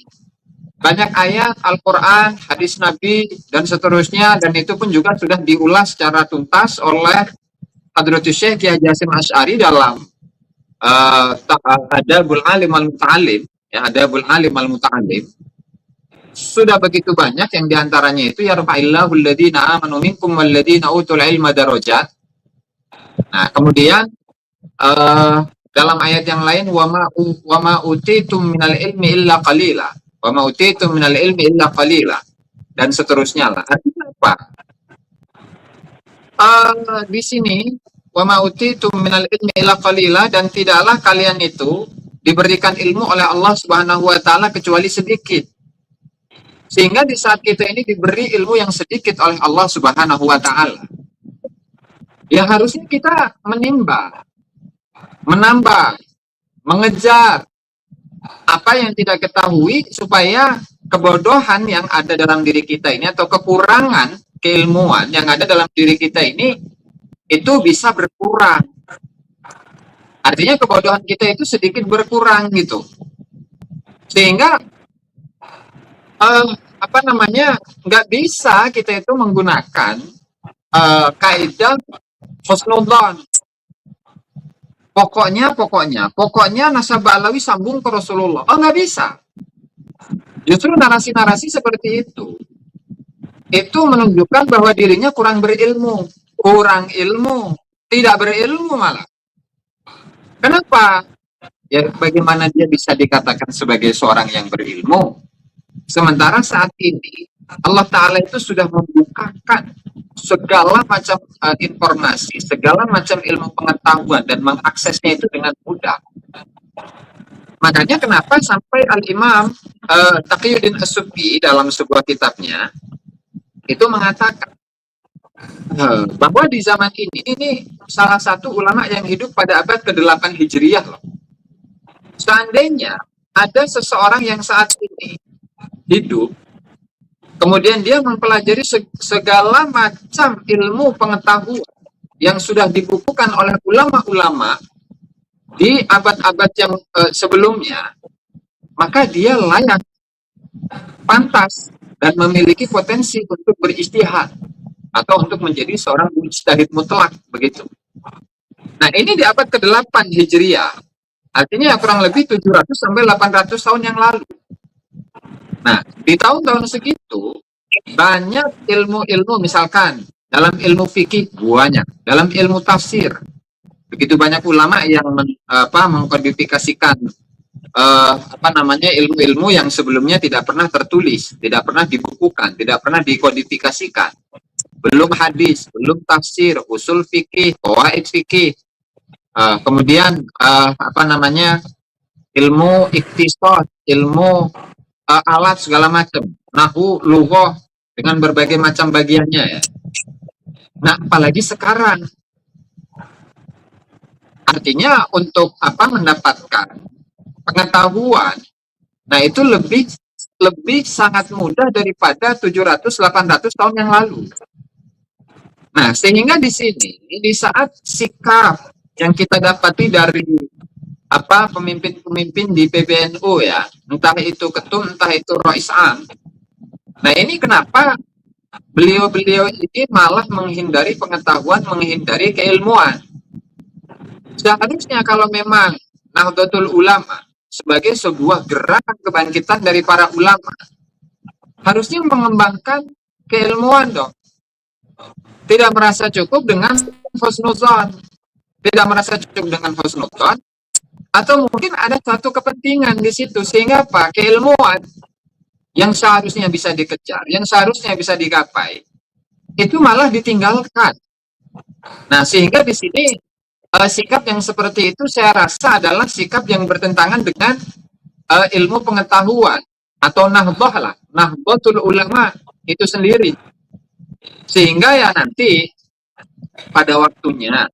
banyak ayat Al-Quran, hadis Nabi, dan seterusnya, dan itu pun juga sudah diulas secara tuntas oleh Hadratus Syekh Kiai Haji Hasyim Asy'ari dalam Adabul Alim Al-Muta'alim, ya, Adabul Alim Al-Muta'alim. Sudah begitu banyak yang diantaranya itu yarfa'illahu alladhina amanu minkum walladhina utul ilma darajat. Nah, kemudian dalam ayat yang lain wa ma utitum minal ilmi illa qalila, wa ma utitum minal ilmi illa qalila, dan seterusnya lah. Artinya apa? Di sini wa ma utitum minal ilmi illa qalila, dan tidaklah kalian itu diberikan ilmu oleh Allah Subhanahu wa taala kecuali sedikit. Sehingga di saat kita ini diberi ilmu yang sedikit oleh Allah Subhanahu wa taala, ya harusnya kita menimba, menambah, mengejar apa yang tidak ketahui, supaya kebodohan yang ada dalam diri kita ini atau kekurangan keilmuan yang ada dalam diri kita ini itu bisa berkurang. Artinya kebodohan kita itu sedikit berkurang gitu. Sehingga nggak bisa kita itu menggunakan kaidah husnudzon. Pokoknya nasabah alawi sambung ke Rasulullah. Oh, nggak bisa. Justru narasi-narasi seperti itu menunjukkan bahwa dirinya kurang berilmu, tidak berilmu malah. Kenapa? Ya, bagaimana dia bisa dikatakan sebagai seorang yang berilmu? Sementara saat ini Allah Ta'ala itu sudah membukakan segala macam informasi, segala macam ilmu pengetahuan, dan mengaksesnya itu dengan mudah. Makanya kenapa sampai Al-Imam Taqiyuddin As-Subki dalam sebuah kitabnya itu mengatakan bahwa di zaman ini salah satu ulama yang hidup pada abad ke-8 Hijriyah loh. Seandainya ada seseorang yang saat ini hidup, kemudian dia mempelajari segala macam ilmu pengetahuan yang sudah dibukukan oleh ulama-ulama di abad-abad yang sebelumnya, maka dia layak, pantas, dan memiliki potensi untuk beristihad atau untuk menjadi seorang mujtahid mutlak, begitu. Nah, ini di abad ke-8 Hijriah, artinya kurang lebih 700 sampai 800 tahun yang lalu. Nah, di tahun-tahun segitu banyak ilmu-ilmu, misalkan dalam ilmu fikih banyak, dalam ilmu tafsir begitu banyak ulama yang mengkodifikasikan ilmu-ilmu yang sebelumnya tidak pernah tertulis, tidak pernah dibukukan, tidak pernah dikodifikasikan. Belum hadis, belum tafsir, usul fikih, qawaid fikih, kemudian ilmu iktisad, ilmu alat segala macam, nahwu, lughah dengan berbagai macam bagiannya ya. Nah, apalagi sekarang. Artinya untuk mendapatkan pengetahuan, nah itu lebih sangat mudah daripada 700-800 tahun yang lalu. Nah, sehingga di sini di saat sikap yang kita dapati dari pemimpin-pemimpin di PBNU ya, entah itu ketum, entah itu Rois Am. Nah, ini kenapa beliau-beliau ini malah menghindari pengetahuan, menghindari keilmuan. Seharusnya kalau memang Nahdlatul Ulama sebagai sebuah gerakan kebangkitan dari para ulama, harusnya mengembangkan keilmuan dong. Tidak merasa cukup dengan husnuzon, tidak merasa cukup dengan husnuzon, atau mungkin ada satu kepentingan di situ, sehingga apa? Keilmuan yang seharusnya bisa dikejar, yang seharusnya bisa digapai, itu malah ditinggalkan. Nah, sehingga di sini sikap yang seperti itu saya rasa adalah sikap yang bertentangan dengan ilmu pengetahuan atau nahdah lah, Nahdlatul Ulama itu sendiri. Sehingga ya nanti pada waktunya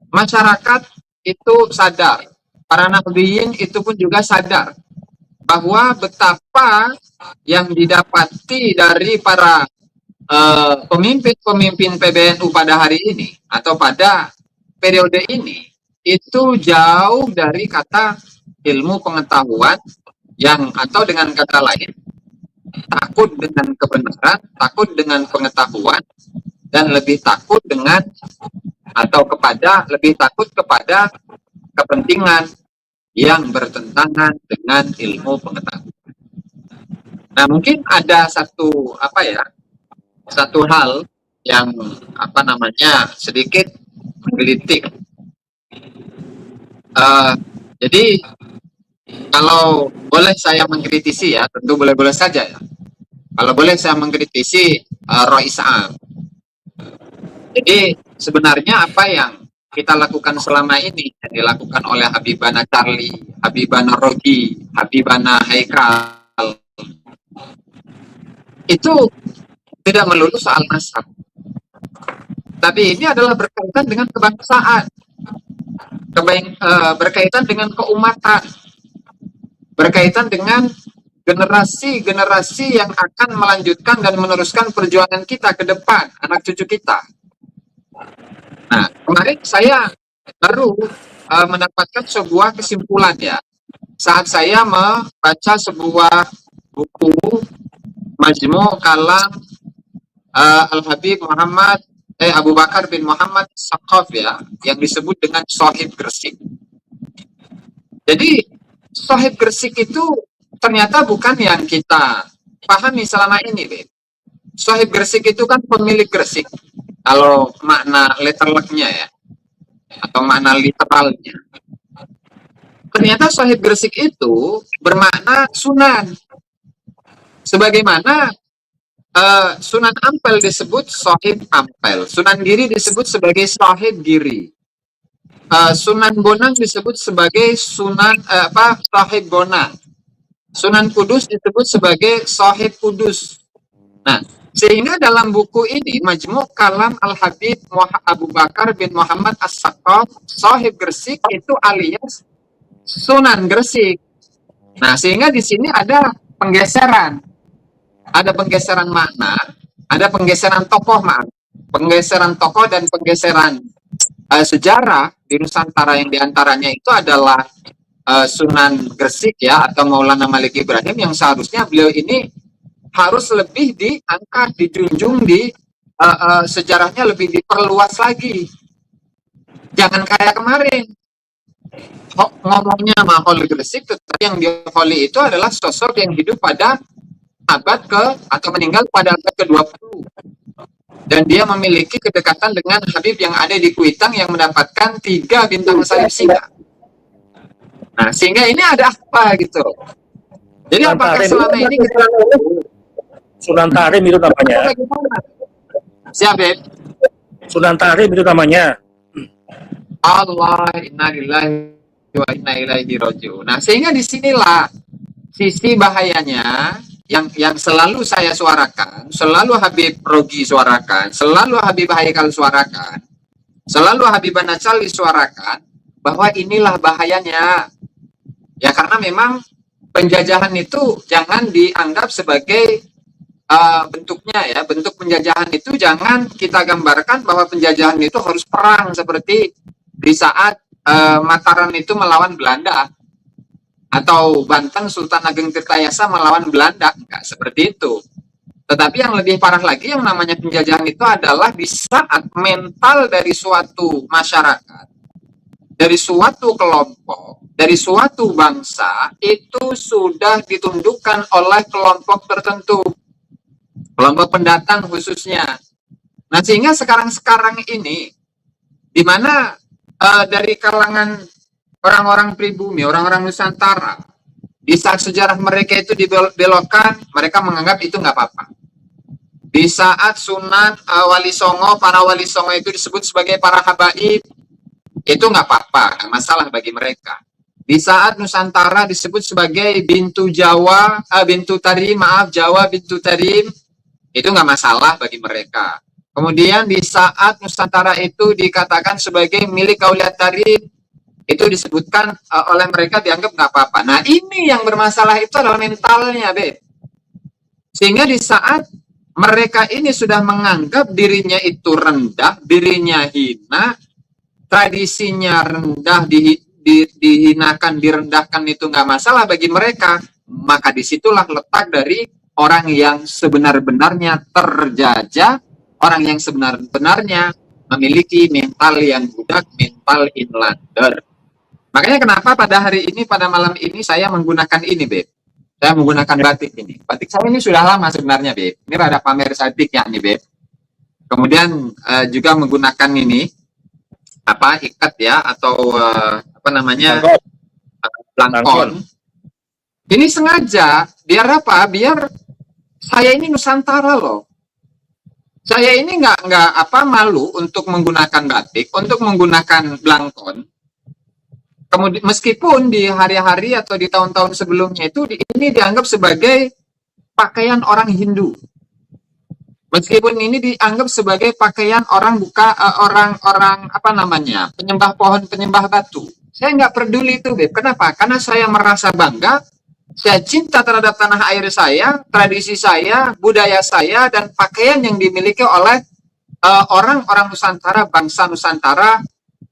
masyarakat itu sadar, para nahdliyin itu pun juga sadar bahwa betapa yang didapati dari para pemimpin-pemimpin PBNU pada hari ini atau pada periode ini itu jauh dari kata ilmu pengetahuan yang, atau dengan kata lain, takut dengan kebenaran, takut dengan pengetahuan, dan lebih takut dengan lebih takut kepada kepentingan yang bertentangan dengan ilmu pengetahuan. Nah, mungkin ada satu hal yang sedikit menggelitik. Jadi kalau boleh saya mengkritisi ya, tentu boleh-boleh saja ya. Kalau boleh saya mengkritisi Rois Am. Jadi sebenarnya apa yang kita lakukan selama ini, yang dilakukan oleh Habibana Charlie, Habibana Rogi, Habibana Haikal, itu tidak melulu soal nasab. Tapi ini adalah berkaitan dengan kebangsaan, berkaitan dengan keumatan, berkaitan dengan generasi-generasi yang akan melanjutkan dan meneruskan perjuangan kita ke depan, anak cucu kita. Nah, kemarin saya baru mendapatkan sebuah kesimpulan ya, saat saya membaca sebuah buku Majmu' Kalam Al-Habib Abu Bakar bin Muhammad As-Saqqaf ya, yang disebut dengan Shahid Gresik. Jadi Shahid Gresik itu ternyata bukan yang kita pahami selama ini, Beb. Shahid Gresik itu kan pemilik Gresik, kalau makna letterleknya ya, atau makna literalnya. Ternyata Shahid Gresik itu bermakna sunan. Sebagaimana Sunan Ampel disebut Shahid Ampel, Sunan Giri disebut sebagai Shahid Giri, Sunan Bonang disebut sebagai Shahid Bonang, Sunan Kudus disebut sebagai Shahid Kudus. Nah, sehingga dalam buku ini Majmu' Kalam Al-Habib Abu Bakar bin Muhammad As-Saqqaf, Shahid Gresik itu alias Sunan Gresik. Nah, sehingga di sini ada penggeseran makna, ada penggeseran tokoh dan penggeseran sejarah di Nusantara, yang diantaranya itu adalah Sunan Gresik ya, atau Maulana Malik Ibrahim, yang seharusnya beliau ini harus lebih diangkat, dijunjung, sejarahnya lebih diperluas lagi. Jangan kayak kemarin ngomongnya Maholi Gresik, tetapi yang diholi itu adalah sosok yang hidup pada meninggal pada abad ke-20. Dan dia memiliki kedekatan dengan Habib yang ada di Kuitang yang mendapatkan 3 bintang salib singa. Nah, sehingga ini ada apa gitu. Jadi apakah selama ini kita Sunan Tarim itu namanya. Siapa? Sunan Tarim itu namanya. Allah, inna lillahi wa inna ilaihi raji'un. Nah, sehingga disinilah sisi bahayanya yang selalu saya suarakan, selalu Habib Rogi suarakan, selalu Habib Haikal suarakan, selalu Habibana Charlie suarakan, bahwa inilah bahayanya. Ya, karena memang penjajahan itu jangan dianggap sebagai bentuknya ya, bentuk penjajahan itu jangan kita gambarkan bahwa penjajahan itu harus perang seperti di saat Mataram itu melawan Belanda atau Banten Sultan Ageng Tirtayasa melawan Belanda, enggak seperti itu. Tetapi yang lebih parah lagi yang namanya penjajahan itu adalah di saat mental dari suatu masyarakat, dari suatu kelompok, dari suatu bangsa itu sudah ditundukkan oleh kelompok tertentu, kelompok pendatang khususnya. Nah, sehingga sekarang ini di mana dari kalangan orang-orang pribumi, orang-orang Nusantara, di saat sejarah mereka itu dibelokkan, mereka menganggap itu nggak apa-apa. Di saat Sunan Wali Songo, para Wali Songo itu disebut sebagai para habaib, itu nggak apa-apa, nggak masalah bagi mereka. Di saat Nusantara disebut sebagai Bintu Jawa, Bintu Tarim, maaf, Jawa Bintu Tarim, itu nggak masalah bagi mereka. Kemudian di saat Nusantara itu dikatakan sebagai milik Aulia Tarim, itu disebutkan oleh mereka dianggap nggak apa-apa. Nah, ini yang bermasalah itu adalah mentalnya, Beb. Sehingga di saat mereka ini sudah menganggap dirinya itu rendah, dirinya hina, tradisinya rendah, dihinakan, direndahkan itu nggak masalah bagi mereka, maka disitulah letak dari orang yang sebenar-benarnya terjajah, orang yang sebenar-benarnya memiliki mental yang budak, mental inlander. Makanya kenapa pada hari ini, pada malam ini saya menggunakan ini, Beb. Saya menggunakan batik ini. Batik saya ini sudah lama sebenarnya, Beb. Ini rada pamer batiknya nih, Beb. Kemudian juga menggunakan ini ikat ya, atau apa namanya, plankton. Ini sengaja biar apa? Biar saya ini Nusantara loh. Saya ini nggak malu untuk menggunakan batik, untuk menggunakan plankton. Kemudian meskipun di hari-hari atau di tahun-tahun sebelumnya itu ini dianggap sebagai pakaian orang Hindu. Meskipun ini dianggap sebagai pakaian orang orang-orang apa namanya, penyembah pohon, penyembah batu. Saya nggak peduli itu, Beb. Kenapa? Karena saya merasa bangga, saya cinta terhadap tanah air saya, tradisi saya, budaya saya, dan pakaian yang dimiliki oleh orang-orang Nusantara, bangsa Nusantara.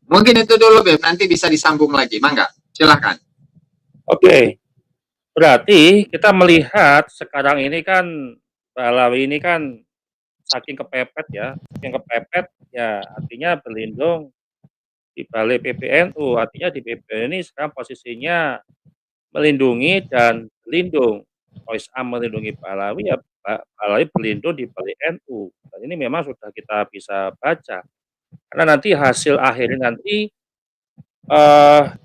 Mungkin itu dulu, Beb. Nanti bisa disambung lagi. Mangga, silakan. Oke. Berarti kita melihat sekarang ini kan Balawi ini kan saking kepepet ya, artinya berlindung di balik PBNU, artinya di PBNU ini sekarang posisinya melindungi dan berlindung. Kalau Islam melindungi Balawi, ya Balawi berlindung di balik NU. Dan ini memang sudah kita bisa baca. Karena nanti hasil akhirnya nanti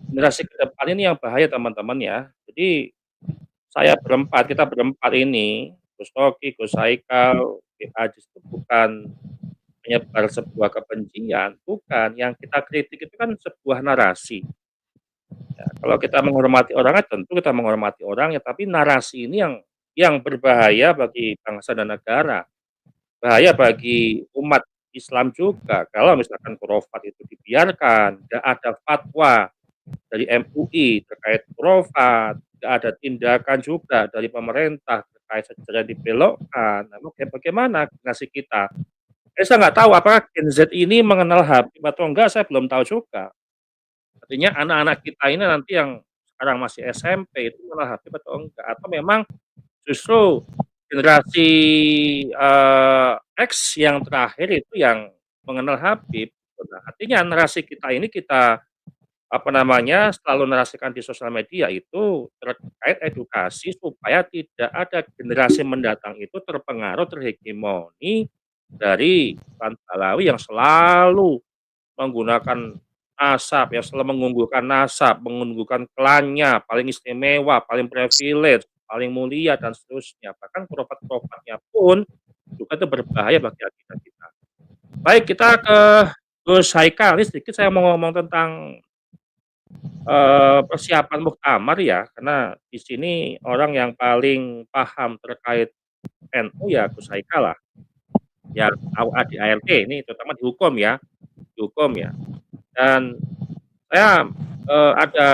generasi ke depan ini yang bahaya, teman-teman ya. Jadi kita berempat ini, Gus Toki, Gus Haikal, Ajis, itu bukan menyebar sebuah kebencian, bukan. Yang kita kritik itu kan sebuah narasi. Ya, kalau kita menghormati orangnya, tentu kita menghormati orangnya, tapi narasi ini yang berbahaya bagi bangsa dan negara, bahaya bagi umat Islam juga. Kalau misalkan khurafat itu dibiarkan, tidak ada fatwa dari MUI terkait khurafat, tidak ada tindakan juga dari pemerintah terkait sejarah dibelokkan. Nah, bagaimana generasi kita? Saya nggak tahu apakah Gen Z ini mengenal Habib atau enggak, saya belum tahu juga. Artinya anak-anak kita ini nanti yang sekarang masih SMP itu mengenal Habib atau enggak, atau memang justru generasi X yang terakhir itu yang mengenal Habib. Nah, artinya narasi kita ini selalu narasikan di sosial media itu terkait edukasi supaya tidak ada generasi mendatang itu terpengaruh, terhegemoni dari Balawi yang selalu menggunakan nasab, yang selalu mengunggulkan nasab, mengunggulkan klannya, paling istimewa, paling privilege, paling mulia, dan seterusnya. Bahkan khurafat-khurafatnya pun juga itu berbahaya bagi kita. Baik, kita ke Gus Haikal. Ini sedikit saya mau ngomong tentang persiapan muktamar ya, karena di sini orang yang paling paham terkait NU ya Gus Haikal lah. Ya, di ART ini terutama di hukum ya. Dan saya ada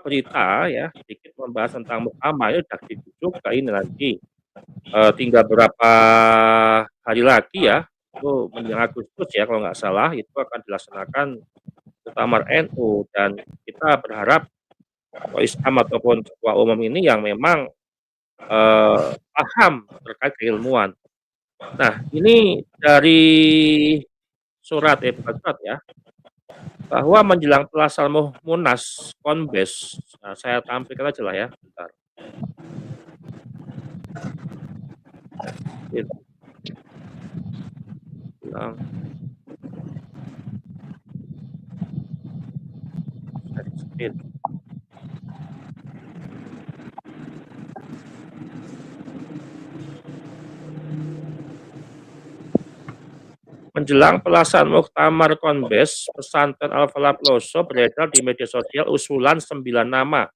berita ya sedikit membahas tentang muktamar, itu sudah dibujuk ke ini nanti tinggal berapa hari lagi ya, itu menjelang Agustus ya kalau nggak salah, itu akan dilaksanakan muktamar NU, dan kita berharap Rois Am ataupun ketua umum ini yang memang paham terkait keilmuan. Nah, ini dari surat bukan surat ya, bahwa menjelang pelaksanaan Munas Konbes, nah, saya tampilkan aja lah ya, bentar. Itu. Bilang. Sedikit. Menjelang pelaksanaan Muktamar Konbes, pesantren Al-Falah Peloso beredar di media sosial usulan 9 nama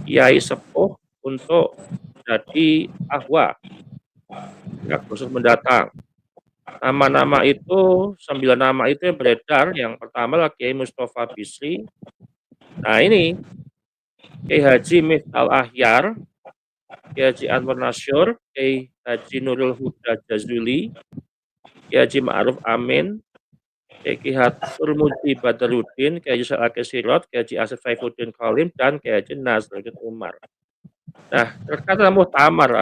kiai sepuh untuk jadi ahwa ya khusus mendatang. Nama-nama itu, 9 nama itu yang beredar, yang pertama adalah Kiai Mustafa Bisri. Nah ini, Kiai Haji Miftahul Ahyar, Kiai Haji Anwar Nasyur, Kiai Haji Nurul Huda Jazuli, Kiai Haji Ma'ruf Amin, Kiai Hatur Muji Badaruddin, Kiai Haji Sa'ake Sirot, Kiai Haji Asif Saifuddin Qalim, dan Kiai Haji Nazruddin Umar. Nah, terkait dengan muktamar,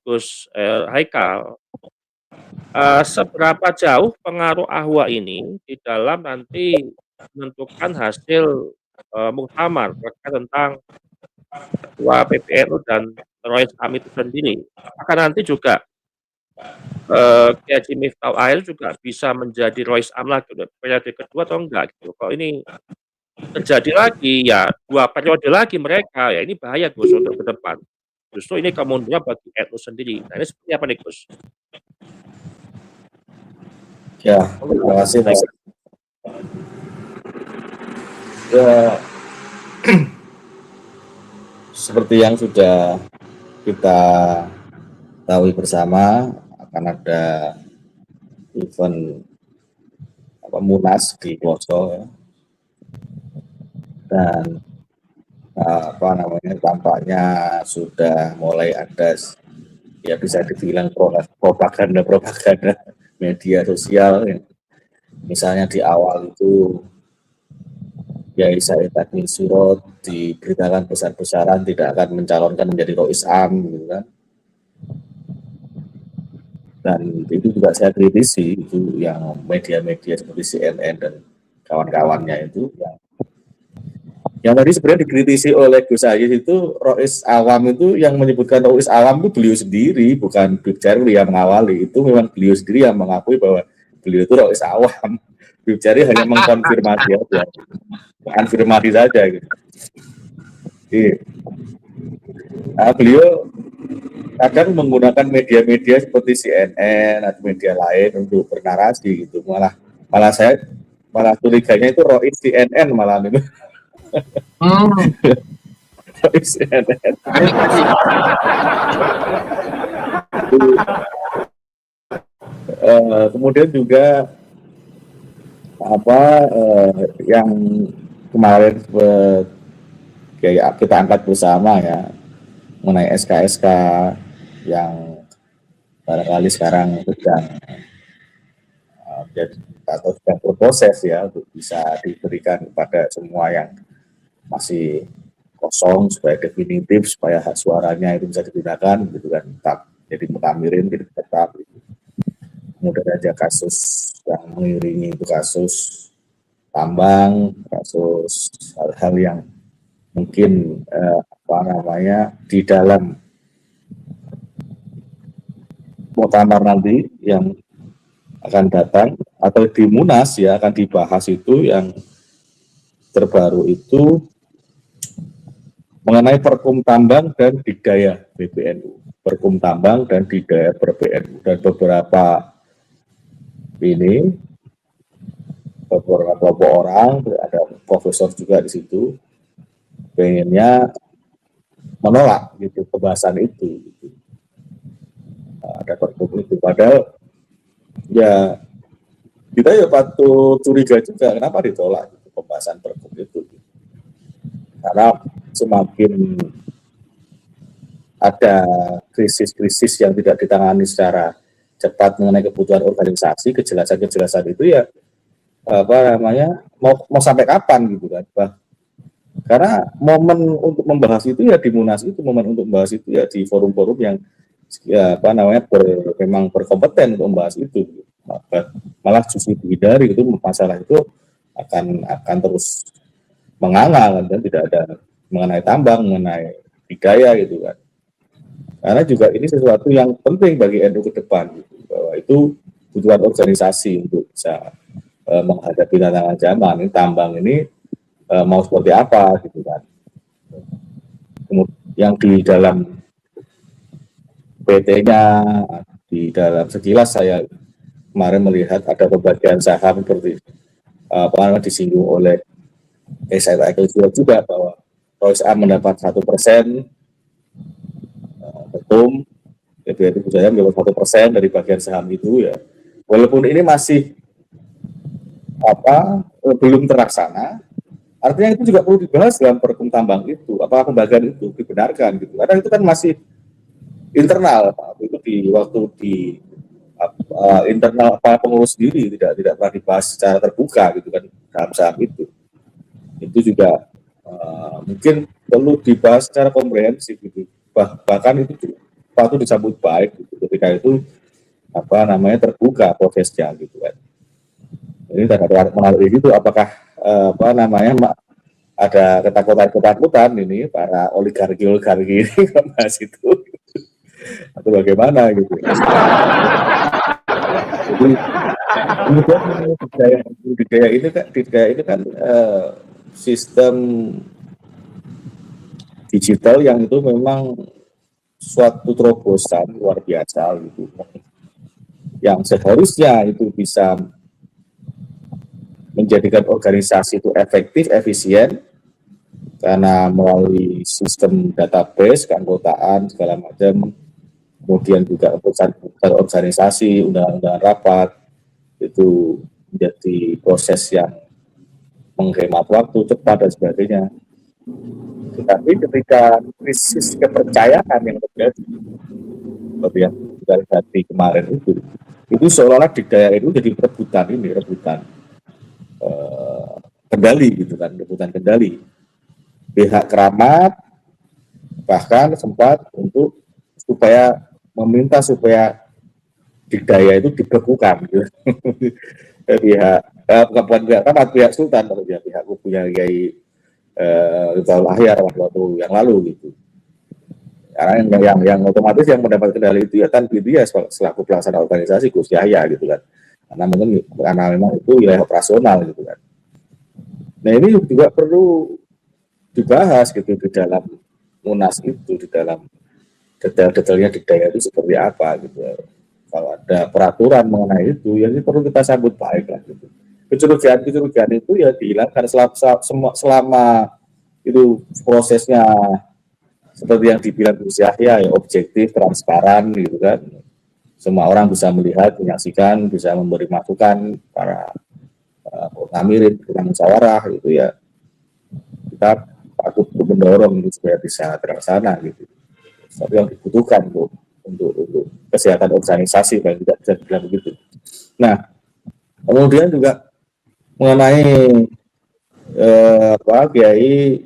Gus Haikal, seberapa jauh pengaruh ahwa ini di dalam nanti menentukan hasil muktamar terkait tentang ketua PBNU dan Rois Am itu sendiri? Apakah nanti juga Kiai Haji Miftahul Ahyar juga bisa menjadi Rois Am lagi periode kedua atau enggak gitu? Kalau ini terjadi lagi ya 2 periode lagi mereka, ya ini bahaya Gus untuk ke depan. Justru ini kemunduran bagi NU sendiri. Nah ini seperti apa nih Gus? Ya, terima kasih Mas. Ya, seperti yang sudah kita tahu bersama, akan ada event Munas di Poso ya. Dan tampaknya sudah mulai ada, ya bisa dibilang propaganda media sosial ya. Misalnya di awal itu Kiai Said Agil Sirot diberitakan besar-besaran tidak akan mencalonkan menjadi Rois Am gitu kan. Dan itu juga saya kritisi, itu yang media-media seperti CNN dan kawan-kawannya itu yang tadi sebenarnya dikritisi oleh Gus Ayis itu Rois Awam, itu yang menyebutkan Rois Awam itu beliau sendiri, bukan Bib Jari yang mengawali. Itu memang beliau sendiri yang mengakui bahwa beliau itu Rois Awam. Bib Jari hanya mengkonfirmasi aja, konfirmasi saja gitu. Nah, beliau kadang menggunakan media-media seperti CNN atau media lain untuk bernarasi gitu. Malah saya curiganya itu Rois CNN malah itu. CNN. Kemudian juga yang kemarin kita angkat bersama ya mengenai SK-SK yang barangkali sekarang sedang atau sedang berproses ya untuk bisa diberikan kepada semua yang masih kosong supaya definitif, supaya hak suaranya itu bisa digunakan gitu kan, tetap jadi mutamirin jadi tetap gitu. Kemudian ada kasus yang mengiringi itu kasus tambang, kasus hal-hal yang mungkin di dalam muktamar nanti yang akan datang atau di Munas ya akan dibahas. Itu yang terbaru itu mengenai Perkum Tambang dan Digdaya PBNU, Perkum Tambang dan Digdaya PBNU, dan beberapa kelompok orang, ada profesor juga di situ, pengennya menolak gitu pembahasan itu. Gitu. Ada perkum itu, padahal ya kita ya patut curiga juga kenapa ditolak gitu, pembahasan perkum itu. Karena semakin ada krisis-krisis yang tidak ditangani secara cepat mengenai kebutuhan organisasi, kejelasan-kejelasan itu ya mau sampai kapan gitu kan. Karena momen untuk membahas itu ya di Munas itu, momen untuk membahas itu ya di forum-forum yang memang berkompeten untuk membahas itu. Malah justru dihindari itu, masalah itu akan terus menganga dan tidak ada mengenai tambang, mengenai budaya gitu kan. Karena juga ini sesuatu yang penting bagi NU ke depan gitu, bahwa itu kebutuhan organisasi untuk bisa menghadapi tantangan zaman. Ini tambang ini mau seperti apa gitu kan. Kemudian yang di dalam PT-nya, di dalam sekilas saya kemarin melihat ada pembagian saham seperti disinggung oleh Said Akil juga bahwa Rois Am mendapat 1%, Ketum PBNU Budaya mendapat 1% dari bagian saham itu ya. Walaupun ini masih belum terlaksana, artinya itu juga perlu dibahas dalam Perkum Tambang itu, apakah pembagian itu dibenarkan gitu. Karena itu kan masih internal, itu waktu di internal pengurus sendiri tidak pernah dibahas secara terbuka gitu kan saham itu. Itu juga mungkin perlu dibahas secara komprehensif gitu. Bahkan itu patut disambut baik gitu, ketika itu terbuka prosesnya gitu kan. Ini menarik itu apakah ada ketakutan ini para oligarki ini bahas itu atau bagaimana gitu. Jadi budaya ini kan sistem digital yang itu memang suatu terobosan luar biasa gitu, yang seharusnya itu bisa menjadikan organisasi itu efektif, efisien, karena melalui sistem database, keanggotaan segala macam, kemudian juga organisasi, undang-undang rapat itu menjadi proses yang menghemat waktu, cepat dan sebagainya. Tetapi ketika krisis kepercayaan yang terjadi, seperti yang kita lihat di kemarin itu seolah-olah di daerah itu jadi rebutan kendali gitu kan, rebutan kendali. Pihak keramat bahkan sempat untuk meminta supaya dikdaya itu dibekukan gitu. Bukan pihak keramat, pihak sultan, kalau pihak kubunya Kiai Rizal Ahyar waktu yang lalu gitu. Karena yang otomatis yang mendapat kendali itu ya kan dia selaku pelaksana organisasi Gus Yahya gitu kan. Karena memang itu wilayah operasional gitu kan. Nah ini juga perlu dibahas gitu di dalam Munas itu, di dalam detail-detailnya dikdaya itu seperti apa gitu. Kalau ada peraturan mengenai itu, ya ini perlu kita sambut baik lah gitu. Kecurigaan itu ya dihilangkan selama itu prosesnya seperti yang dibilang Gus Yahya, ya objektif, transparan gitu kan. Semua orang bisa melihat, menyaksikan, bisa memberi masukan para ngamirin, kita musyawarah gitu ya. Kita patut mendorong gitu, supaya bisa terlaksana gitu. Tapi yang dibutuhkan untuk kesehatan organisasi, dan tidak bisa dibilang begitu. Nah, kemudian juga mengenai Kiai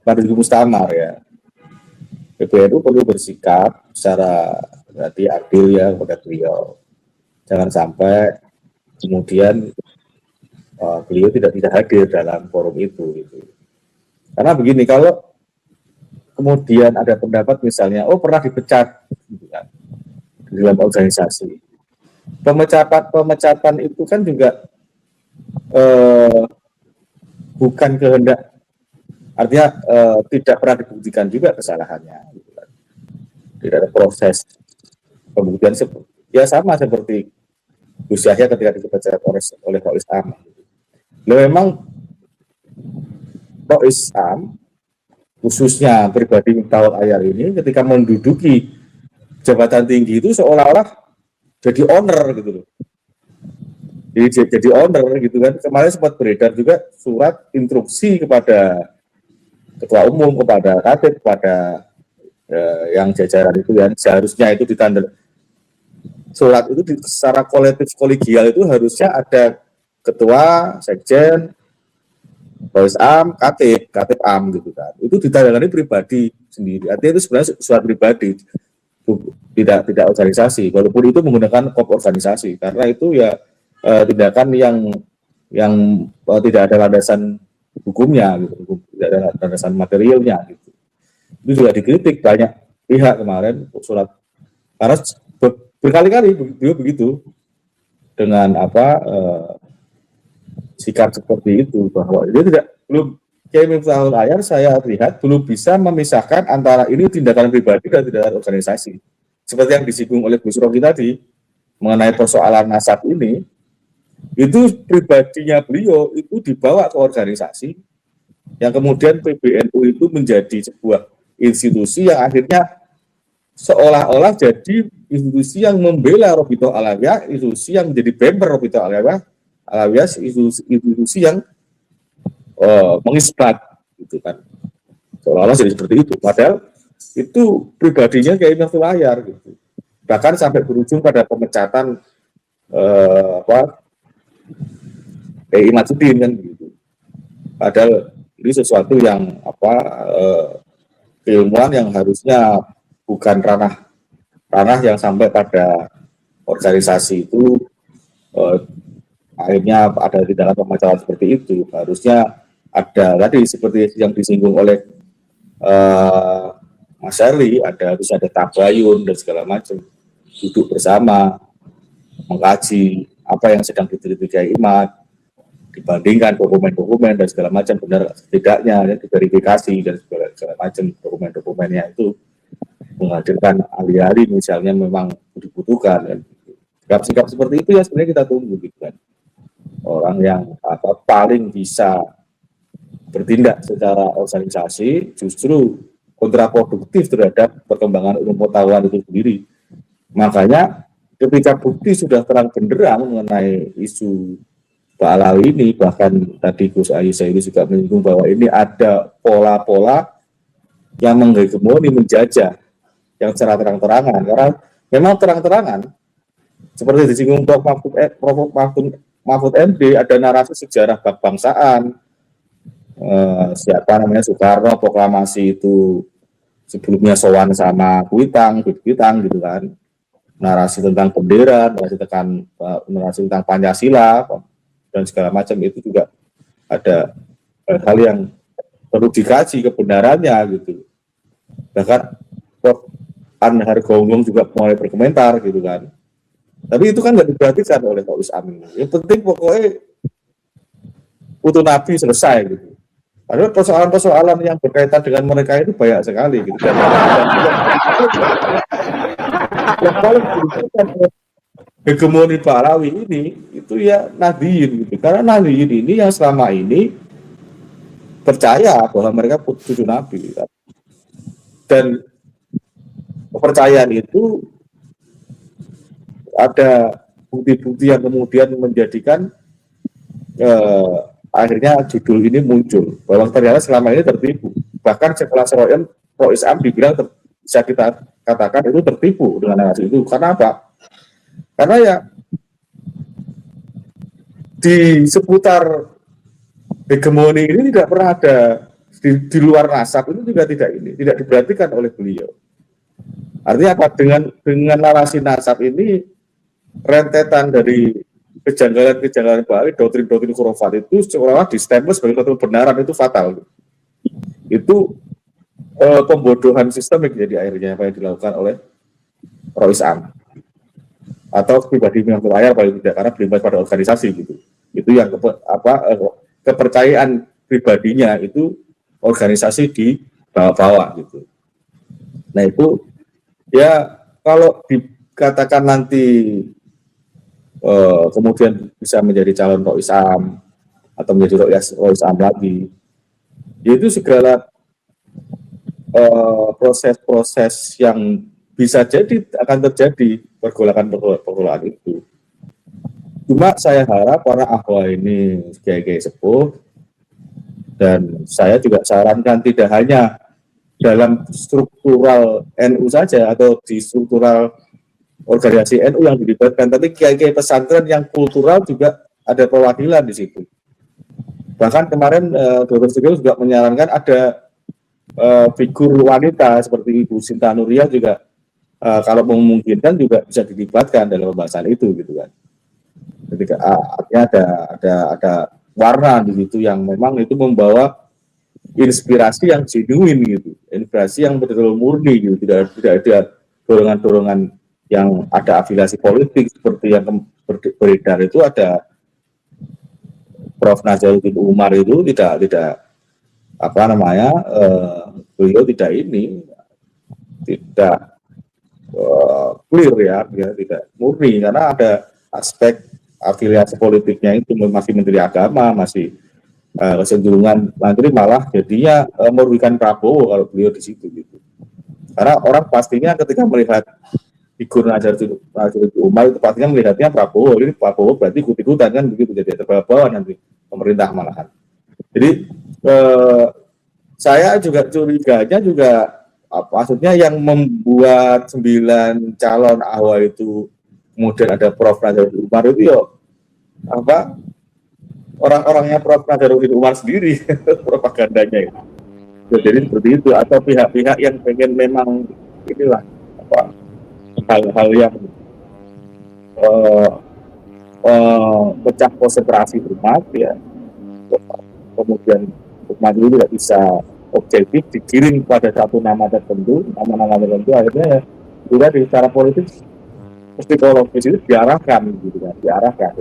Fadil Mustamar ya, PBNU perlu bersikap secara berarti adil ya kepada beliau. Jangan sampai kemudian beliau tidak hadir dalam forum itu gitu. Karena begini, kalau kemudian ada pendapat misalnya, pernah dipecat gitu kan, di dalam organisasi. Pemecatan itu kan juga bukan kehendak, artinya tidak pernah dibuktikan juga kesalahannya gitu kan. Tidak ada proses pembuktian ya sama seperti Gus Yahya ketika dipecat oleh Rois Am. Memang Rois Am khususnya pribadi Miftahul Ahyar ini ketika menduduki jabatan tinggi itu seolah-olah jadi owner gitu loh. Jadi owner gitu kan. Kemarin sempat beredar juga surat instruksi kepada ketua umum, kepada Katib, kepada yang jajaran itu yang seharusnya itu ditanda surat itu secara kolektif kolegial itu harusnya ada ketua, sekjen, Rois Am, Katib Am gitu kan. Itu ditandatangani pribadi sendiri. Artinya itu sebenarnya surat pribadi, tidak organisasi. Walaupun itu menggunakan kop organisasi, karena itu ya tindakan yang tidak ada landasan hukumnya, gitu, tidak ada landasan materialnya. Gitu. Itu juga dikritik banyak pihak kemarin surat, karena berkali-kali beliau begitu dengan sikap seperti itu, bahwa dia belum Kiai Miftahul Ayar saya lihat belum bisa memisahkan antara ini tindakan pribadi dan tindakan organisasi. Seperti yang disinggung oleh Gus Rocky tadi mengenai persoalan nasab ini, itu pribadinya beliau itu dibawa ke organisasi yang kemudian PBNU itu menjadi sebuah institusi yang akhirnya seolah-olah jadi institusi yang membela Robito Alawiyah, institusi yang menjadi member Robito Alawiyah, institusi yang mengisbat gitu kan, seolah-olah jadi seperti itu. Padahal itu pribadinya kayak Miftahul Ayar gitu, bahkan sampai berujung pada pemecatan Imad Sudin kan gitu. Padahal ini sesuatu yang keilmuan yang harusnya bukan ranah yang sampai pada organisasi itu akhirnya ada di dalam pemecatan seperti itu. Harusnya ada tadi seperti yang disinggung oleh Mas Herli, bisa ada tabayun dan segala macam, duduk bersama mengkaji apa yang sedang diteliti Kiai Imad, dibandingkan dokumen-dokumen dan segala macam benar tidaknya, diverifikasi dan segala macam dokumen-dokumennya itu, menghadirkan ahli-ahli misalnya memang dibutuhkan. Sikap-sikap seperti itu ya sebenarnya kita tunggu gitu kan. Orang yang paling bisa bertindak secara organisasi justru kontraproduktif terhadap perkembangan ilmu pengetahuan itu sendiri. Makanya ketika bukti sudah terang benderang mengenai isu Pak Alawi ini, bahkan tadi Gus Aisyah ini juga menyinggung bahwa ini ada pola-pola yang menghegemoni, menjajah yang secara terang-terangan, karena memang terang-terangan seperti disinggung Prof. Mahfud MD, ada narasi sejarah kebangsaan, siapa namanya Soekarno proklamasi itu sebelumnya sowan sama Kuitang gitu kan, narasi tentang bendera, narasi tentang Pancasila dan segala macam, itu juga ada hal yang perlu dikaji kebenarannya gitu. Bahkan Prof. Anhar Gonggong juga mulai berkomentar gitu kan. Tapi itu kan nggak diperhatikan oleh Rois Am. Yang penting pokoknya utuh Nabi selesai gitu. Padahal persoalan-persoalan yang berkaitan dengan mereka itu banyak sekali gitu. Yang paling dibutuhkan hegemoni Pak Alawi ini itu ya Nahdliyin gitu. Karena Nahdliyin ini yang selama ini percaya bahwa mereka cucu Nabi gitu. Dan kepercayaan itu ada bukti-bukti yang kemudian menjadikan akhirnya judul ini muncul, bahwa ternyata selama ini tertipu. Bahkan setelah Rois Am dibilang bisa kita katakan itu tertipu dengan narasi itu. Karena apa? Karena ya di seputar hegemoni ini tidak pernah ada di luar nasab, itu juga tidak diperhatikan oleh beliau. Artinya apa? Dengan narasi nasab ini, rentetan dari kejanggalan-kejanggalan baru, doktrin-doktrin khurafat itu seolah-olah distempel sebagai satu kebenaran, itu fatal. Itu pembodohan sistemik jadi akhirnya apa yang dilakukan oleh Rois Am atau pribadi Miftahul Ayar paling tidak, karena berimbas pada organisasi gitu. Itu yang kepercayaan pribadinya itu organisasi di bawah-bawah gitu. Nah itu ya kalau dikatakan nanti kemudian bisa menjadi calon Rois Am atau menjadi Rois Am lagi, yaitu segala proses-proses yang bisa jadi akan terjadi pergolakan itu. Cuma saya harap para ahwa ini kiai-kiai sepuh Dan saya juga sarankan tidak hanya dalam struktural NU saja atau di struktural organisasi NU yang dilibatkan, tapi kiai-kiai pesantren yang kultural juga ada perwakilan di situ. Bahkan kemarin Dr. Sugeng juga menyarankan ada figur wanita seperti Ibu Sinta Nuriyah juga kalau memungkinkan juga bisa dilibatkan dalam pembahasan itu gitu kan. Jadi artinya ada warna di situ yang memang itu membawa inspirasi yang genuine gitu, inspirasi yang betul-betul murni gitu, tidak ada dorongan-dorongan yang ada afiliasi politik seperti yang beredar itu. Ada Prof. Nazaruddin Umar itu tidak apa namanya beliau tidak clear ya, tidak murni karena ada aspek afiliasi politiknya itu masih Menteri Agama, masih kecenderungan nanti malah jadinya merugikan Prabowo kalau beliau di situ gitu. Karena orang pastinya ketika melihat figur Nazaruddin Umar itu pastinya melihatnya Prabowo, ini Prabowo berarti ikut-ikutan kan begitu, jadi terbawa nanti pemerintah malahan. Jadi saya juga curiganya juga maksudnya yang membuat 9 calon awal itu kemudian ada Prof. Nazaruddin Umar itu ya orang-orangnya Prof. Nazaruddin Umar sendiri propagandanya itu. Jadi seperti itu, atau pihak-pihak yang pengen memang inilah hal-hal yang pecah konsentrasi umat ya, kemudian umat itu tidak bisa objektif dikirim pada satu nama tertentu, akhirnya ya sudah di secara politik psikologis itu diarahkan gitu kan,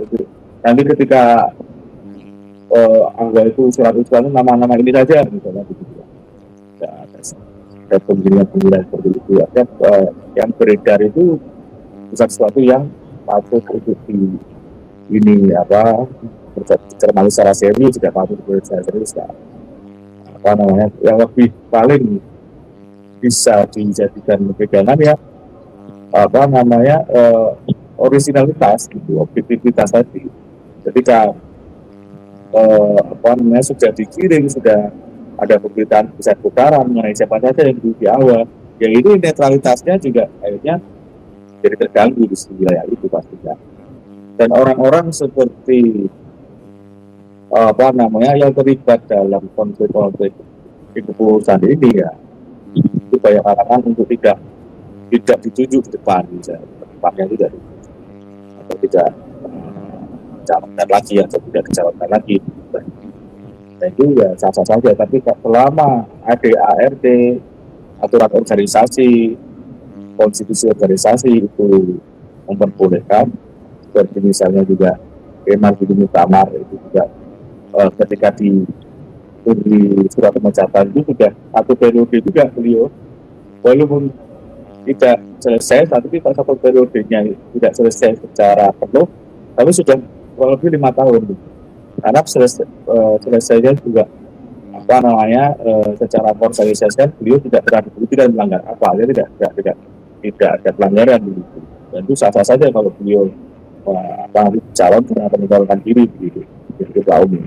itu nanti ketika anggap itu surat usulan nama-nama ini saja misalnya gitu ya. Ada pemilihan seperti itu ya. Yang beredar itu bukan sesuatu yang patut untuk ini cermati secara serius, tidak patut secara serius ya. Yang lebih paling bisa dijadikan pegangan ya originalitas gitu, objektivitas tadi. Ketika sudah dikirim, sudah ada pemberitaan besar-besaran mengenai siapa saja yang di awal, ya itu netralitasnya juga akhirnya jadi terganggu di wilayah itu pastinya. Dan orang-orang seperti yang terlibat dalam konflik di kepengurusan ini ya, itu banyak kalangan untuk tidak dituju di depan, misalnya depannya tidak atau tidak calonkan lagi atau tidak dicalonkan lagi. Dan itu ya sah-sah saja, tapi selama ADART, aturan organisasi, konstitusi organisasi itu memperbolehkan, seperti misalnya juga Kemal Budi Muktamar itu juga ketika di surat pemecatan itu sudah satu periode juga beliau, walaupun tidak selesai, tapi satu periodenya tidak selesai secara penuh, tapi sudah kurang lebih 5 tahun. Karena selesainya juga secara organisasi beliau tidak pernah dibukti dan melanggar apa, dia tidak ada pelanggaran begitu. Dan itu sah-sah saja kalau beliau calon dengan mencalonkan diri begitu ketua umum.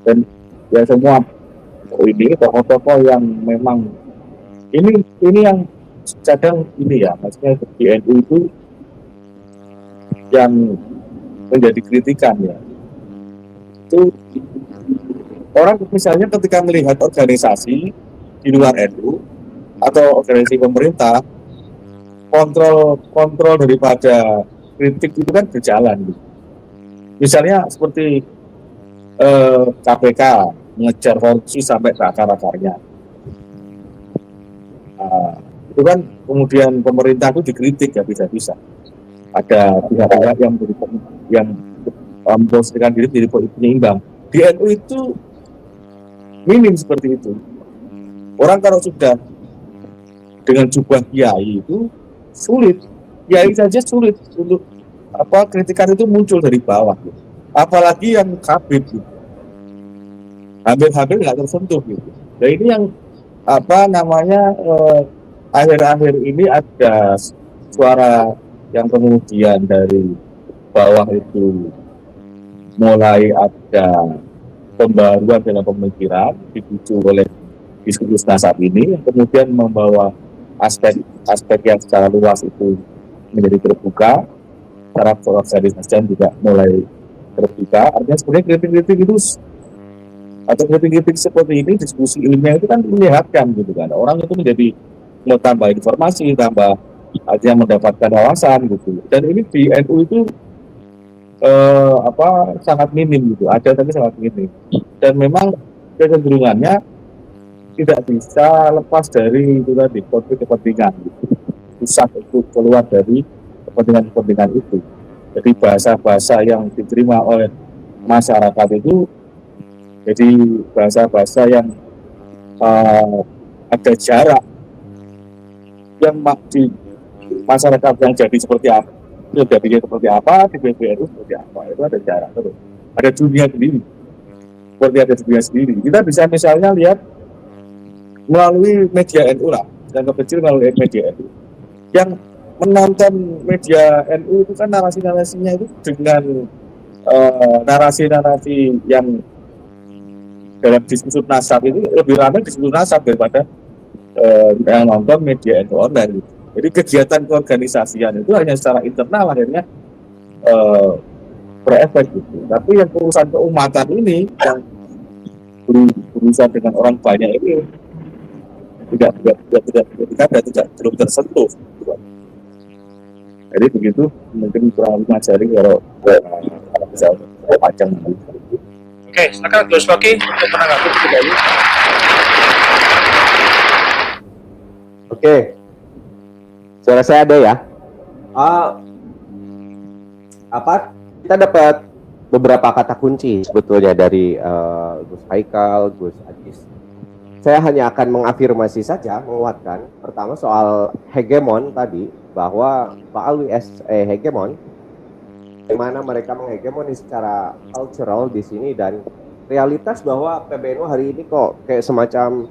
Dan ya semua ini tokoh-tokoh yang memang ini yang kadang ini ya, maksudnya di NU itu yang menjadi kritikan ya, itu orang misalnya ketika melihat organisasi di luar NU atau organisasi pemerintah, kontrol daripada kritik itu kan berjalan gitu. Misalnya seperti KPK mengejar korupsi sampai ke akar-akarnya, itu kan kemudian pemerintah itu dikritik ya, bisa-bisa ada pihak-pihak yang memposisikan diri menjadi penyeimbang. Di NU itu minim seperti itu. Orang kalau sudah dengan jubah kiai itu sulit, kiai saja sulit untuk kritikan itu muncul dari bawah gitu. Apalagi yang kabit gitu, hampir nggak tersentuh gitu. Nah ini yang akhir-akhir ini ada suara yang kemudian dari bawah itu mulai ada pembaruan dalam pemikiran dipicu oleh diskursus nasab ini, yang kemudian membawa aspek yang secara luas itu menjadi terbuka, cara organisasi juga mulai terbuka. Artinya sebenarnya kritik-kritik itu atau kritik-kritik seperti ini, diskusi ilmiah itu kan menyehatkan gitu kan, orang itu menjadi mau tambah informasi, tambah artinya mendapatkan wawasan gitu. Dan ini di NU itu sangat minim gitu, ada tapi sangat minim. Dan memang kecenderungannya tidak bisa lepas dari itu tadi, konflik kepentingan gitu. Susah untuk keluar dari kepentingan-kepentingan itu. Jadi bahasa-bahasa yang diterima oleh masyarakat itu jadi bahasa-bahasa yang ada jarak, yang di masyarakat yang jadi seperti apa, yang jadinya seperti apa, di PBNU seperti apa, itu ada jarak terus. Ada dunia sendiri, seperti ada dunia sendiri. Kita bisa misalnya lihat melalui media NU lah, yang kecil melalui media NU. Yang menonton media NU itu kan narasi-narasinya itu dengan narasi-narasi yang dalam diskursus nasab itu lebih ramai diskursus nasab daripada yang nonton media NU online gitu. Jadi kegiatan keorganisasian itu hanya secara internal akhirnya berefek gitu. Tapi yang urusan keumatan ini yang berurusan dengan orang banyak ini tidak belum tersentuh. Gitu. Jadi begitu mungkin kurang mengajari kalau bisa panjang. Oke, silakan Gus Fakih untuk menanggapi juga ini. Oke, suara saya ada ya. Kita dapat beberapa kata kunci sebetulnya dari Gus Haikal, Gus Ajis. Saya hanya akan mengafirmasi saja, menguatkan. Pertama soal hegemon tadi, bahwa Pak Alwi hegemon, bagaimana mereka menghegemoni secara cultural di sini, dan realitas bahwa PBNU hari ini kok kayak semacam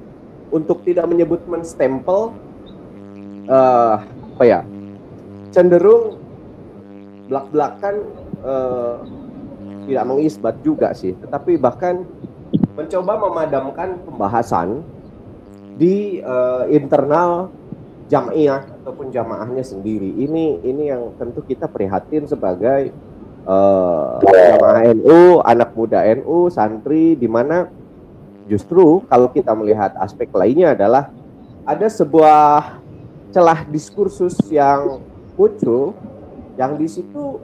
untuk tidak menyebut menstempel cenderung belak-belakan, tidak mengisbat juga sih, tetapi bahkan mencoba memadamkan pembahasan di internal jam'iyah ataupun jamaahnya sendiri. Ini yang tentu kita prihatin sebagai jamaah NU, anak muda NU, santri, di mana justru kalau kita melihat aspek lainnya adalah ada sebuah celah diskursus yang muncul yang di situ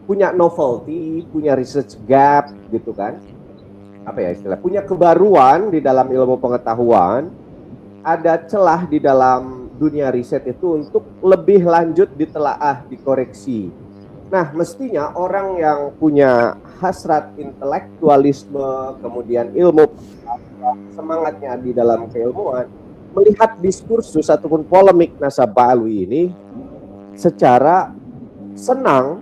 punya novelty, punya research gap gitu kan. Punya kebaruan di dalam ilmu pengetahuan, ada celah di dalam dunia riset itu untuk lebih lanjut ditelaah, dikoreksi. Nah, mestinya orang yang punya hasrat intelektualisme, kemudian ilmu, semangatnya di dalam keilmuan, melihat diskursus ataupun polemik nasab Alwi ini secara senang,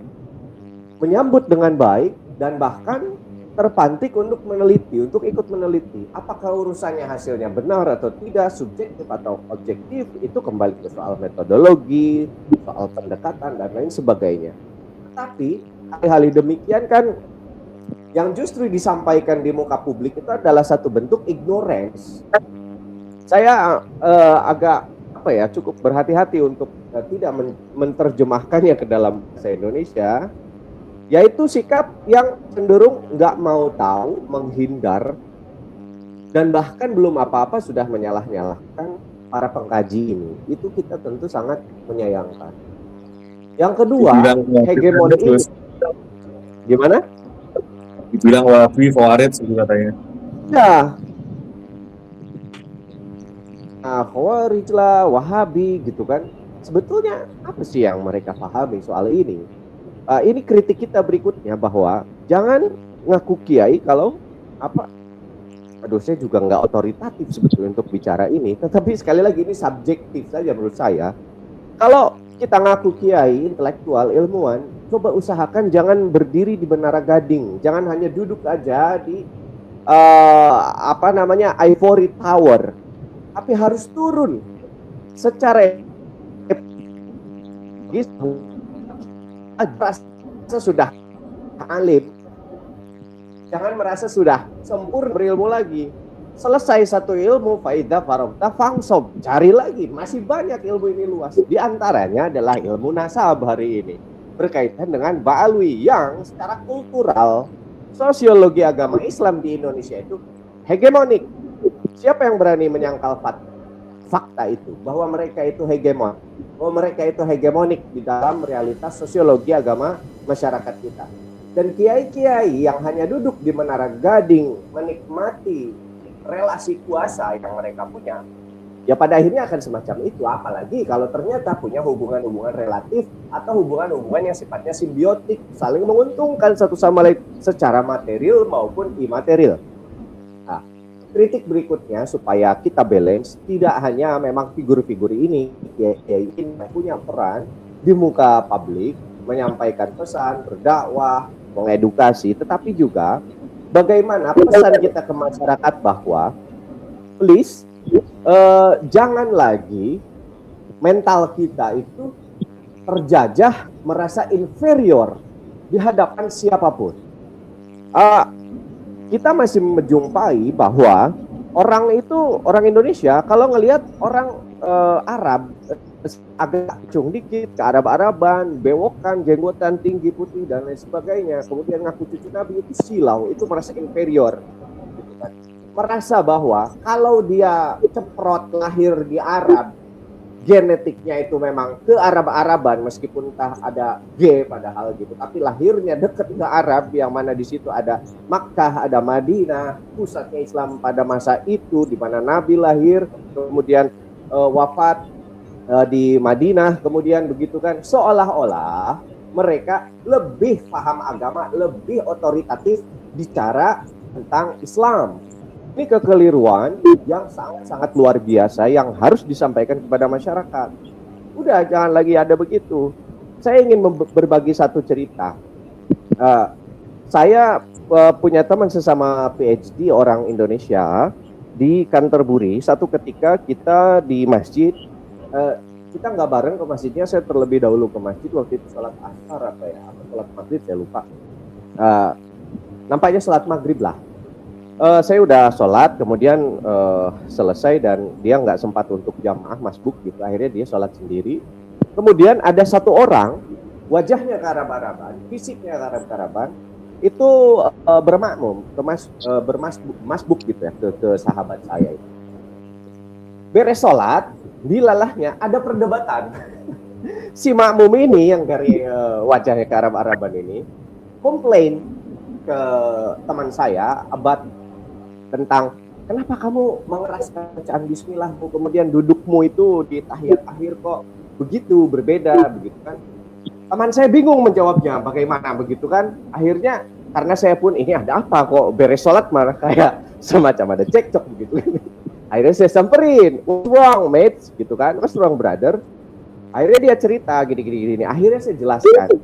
menyambut dengan baik, dan bahkan terpantik untuk meneliti, untuk ikut meneliti apakah urusannya hasilnya benar atau tidak, subjektif atau objektif, itu kembali ke soal metodologi, soal pendekatan dan lain sebagainya. Tapi hal-hal demikian kan yang justru disampaikan di muka publik itu adalah satu bentuk ignorance. Saya agak cukup berhati-hati untuk tidak menerjemahkannya ke dalam bahasa Indonesia, yaitu sikap yang cenderung nggak mau tahu, menghindar, dan bahkan belum apa-apa sudah menyalah-nyalahkan para pengkaji ini. Itu kita tentu sangat menyayangkan. Yang kedua, hegemoni ini. Gimana? Dibilang Wahabi, Khawarij gitu katanya. Ya. Nah, Khawarij lah, Wahabi gitu kan. Sebetulnya apa sih yang mereka pahami soal ini? Ini kritik kita berikutnya, bahwa jangan ngaku kiai kalau saya juga nggak otoritatif sebetulnya untuk bicara ini, tetapi sekali lagi ini subjektif saja menurut saya. Kalau kita ngaku kiai, intelektual, ilmuwan, coba usahakan jangan berdiri di Menara Gading, jangan hanya duduk aja di Ivory Tower, tapi harus turun secara sudah alim, Jangan merasa sudah sempurna berilmu lagi. Selesai satu ilmu, faida farogta fangsob. Cari lagi, masih banyak ilmu ini luas. Di antaranya adalah ilmu nasab hari ini. Berkaitan dengan ba'alwi yang secara kultural, sosiologi agama Islam di Indonesia itu hegemonik. Siapa yang berani menyangkal fakta itu? Bahwa mereka itu hegemon. Bahwa mereka itu hegemonik di dalam realitas sosiologi agama masyarakat kita. Dan kiai-kiai yang hanya duduk di Menara Gading menikmati relasi kuasa yang mereka punya, ya pada akhirnya akan semacam itu. Apalagi kalau ternyata punya hubungan-hubungan relatif atau hubungan-hubungan yang sifatnya simbiotik, saling menguntungkan satu sama lain secara material maupun imaterial. Nah, kritik berikutnya supaya kita balance, tidak hanya memang figur-figur ini kiai ini punya peran di muka publik, menyampaikan pesan, berdakwah, mengedukasi, tetapi juga bagaimana pesan kita ke masyarakat bahwa please jangan lagi mental kita itu terjajah merasa inferior di hadapan siapapun. Kita masih menjumpai bahwa orang Indonesia kalau ngelihat orang Arab agak cung dikit, ke Arab-Araban, bewokan, jenggotan tinggi putih dan lain sebagainya, kemudian ngaku cucu Nabi, itu silau, itu merasa inferior, gitu kan. Merasa bahwa kalau dia ceprot lahir di Arab, genetiknya itu memang ke Arab-Araban, meskipun entah ada G padahal gitu, tapi lahirnya dekat ke Arab, yang mana di situ ada Makkah, ada Madinah, pusatnya Islam pada masa itu, di mana Nabi lahir, kemudian wafat di Madinah, kemudian begitu kan, seolah-olah mereka lebih paham agama, lebih otoritatif bicara tentang Islam. Ini kekeliruan yang sangat-sangat luar biasa yang harus disampaikan kepada masyarakat. Udah, jangan lagi ada begitu. Saya ingin berbagi satu cerita. Saya punya teman sesama PhD orang Indonesia di Canterbury. Satu ketika kita di masjid, kita nggak bareng ke masjidnya, saya terlebih dahulu ke masjid, waktu itu sholat asar apa ya, atau sholat maghrib, saya lupa. Nampaknya sholat maghrib lah. Saya udah sholat, kemudian selesai dan dia nggak sempat untuk jamaah masbuk gitu, akhirnya dia sholat sendiri. Kemudian ada satu orang, wajahnya ke Arab-Araban, fisiknya ke Arab-Araban, itu bermakmum, bermasbuk gitu ya, ke sahabat saya itu. Beres sholat, di lalahnya ada perdebatan. Si makmum ini yang dari wajahnya ke Arab-Araban ini komplain ke teman saya, Abad, tentang kenapa kamu mengeraskan bacaan bismillahmu, kemudian dudukmu itu di tahiyat akhir kok begitu berbeda, begitu kan. Teman saya bingung menjawabnya bagaimana, begitu kan. Akhirnya karena saya pun ini ada apa kok beres sholat malah kayak semacam ada cekcok begitu. Akhirnya saya samperin, what's wrong mates, gitu kan, what's wrong brother. Akhirnya dia cerita gini. Akhirnya saya jelaskan,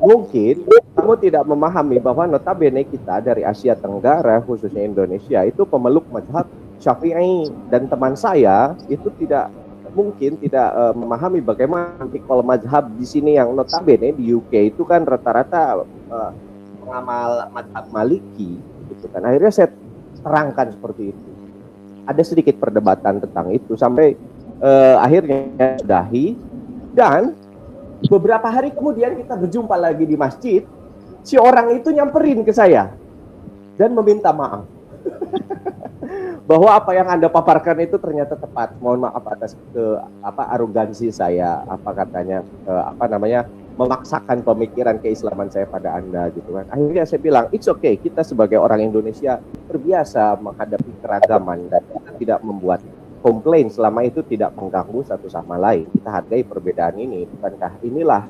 mungkin kamu tidak memahami bahwa notabene kita dari Asia Tenggara, khususnya Indonesia, itu pemeluk mazhab Syafi'i, dan teman saya itu tidak memahami bagaimana nanti kalau mazhab di sini yang notabene di UK itu kan rata-rata mengamal mazhab Maliki, gitu kan. Akhirnya saya terangkan seperti itu. Ada sedikit perdebatan tentang itu sampai akhirnya sudahi, dan beberapa hari kemudian kita berjumpa lagi di masjid. Si orang itu nyamperin ke saya dan meminta maaf bahwa apa yang Anda paparkan itu ternyata tepat. Mohon maaf atas arogansi saya, memaksakan pemikiran keislaman saya pada Anda, gitu kan. Akhirnya saya bilang, it's okay, kita sebagai orang Indonesia terbiasa menghadapi keragaman dan kita tidak membuat komplain selama itu tidak mengganggu satu sama lain. Kita hargai perbedaan ini. Bukankah inilah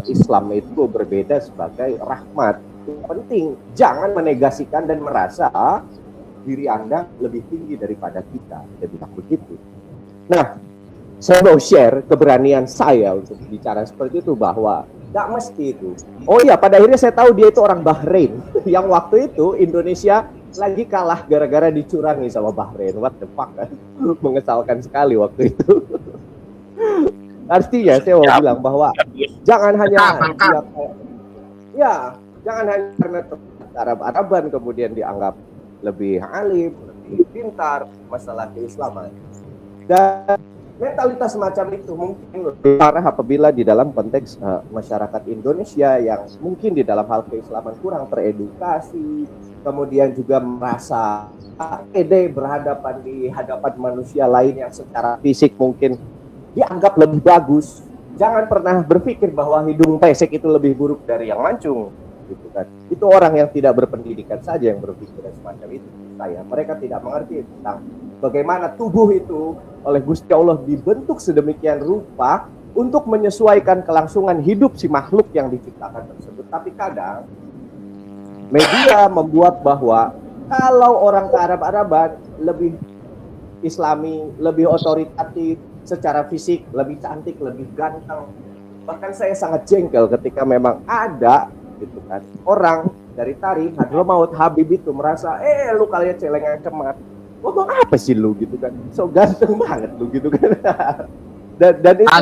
Islam itu berbeda sebagai rahmat. Yang penting jangan menegasikan dan merasa diri Anda lebih tinggi daripada kita. Jadi begitu. Nah, saya mau share keberanian saya untuk bicara seperti itu, bahwa tidak mesti itu. Oh iya, pada akhirnya saya tahu dia itu orang Bahrain yang waktu itu Indonesia lagi kalah gara-gara dicurangi sama Bahrain. What the fuck kan? Mengesalkan sekali waktu itu. Artinya saya mau bilang bahwa jangan hanya jangan hanya karena Arab-Araban kemudian dianggap lebih alim, lebih pintar masalah keislaman. Dan mentalitas semacam itu mungkin lebih parah apabila di dalam konteks masyarakat Indonesia yang mungkin di dalam hal keislaman kurang teredukasi, kemudian juga merasa pede berhadapan di hadapan manusia lain yang secara fisik mungkin dianggap lebih bagus. Jangan pernah berpikir bahwa hidung pesek itu lebih buruk dari yang mancung, gitu kan. Itu orang yang tidak berpendidikan saja yang berpikir semacam itu. Mereka tidak mengerti tentang bagaimana tubuh itu oleh Gusti Allah dibentuk sedemikian rupa untuk menyesuaikan kelangsungan hidup si makhluk yang diciptakan tersebut. Tapi kadang media membuat bahwa kalau orang ke Arab-Araban lebih Islami, lebih otoritatif, secara fisik lebih cantik, lebih ganteng. Bahkan saya sangat jengkel ketika memang ada gitu kan orang dari Tarif Hadramaut Habib itu merasa lu kalian celengan cemat, ngomong apa sih lu gitu kan, so ganteng banget lu gitu kan. dan itu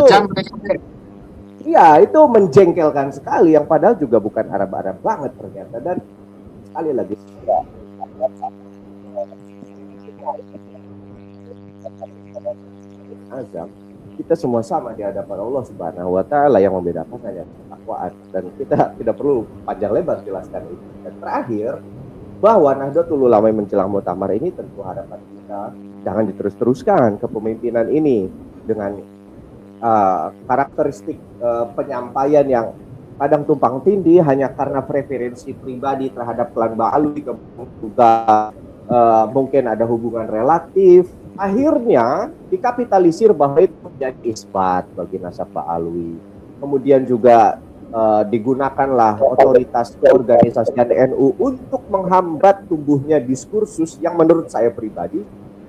iya, itu menjengkelkan sekali, yang padahal juga bukan Arab-Arab banget ternyata. Dan sekali lagi azam, kita semua sama di hadapan Allah Subhanahu wa taala, yang membedakan hanya ketakwaan, dan kita tidak perlu panjang lebar jelaskan itu. Dan terakhir, bahwa Nahdlatul Ulama menjelang muktamar ini tentu harapan kita jangan diterus-teruskan kepemimpinan ini dengan karakteristik penyampaian yang kadang tumpang tindih hanya karena preferensi pribadi terhadap klan Ba'alwi, juga mungkin ada hubungan relatif. Akhirnya dikapitalisir bahwa itu menjadi isbat bagi nasab Ba'alwi. Kemudian juga digunakanlah otoritas keorganisasian NU untuk menghambat tumbuhnya diskursus yang menurut saya pribadi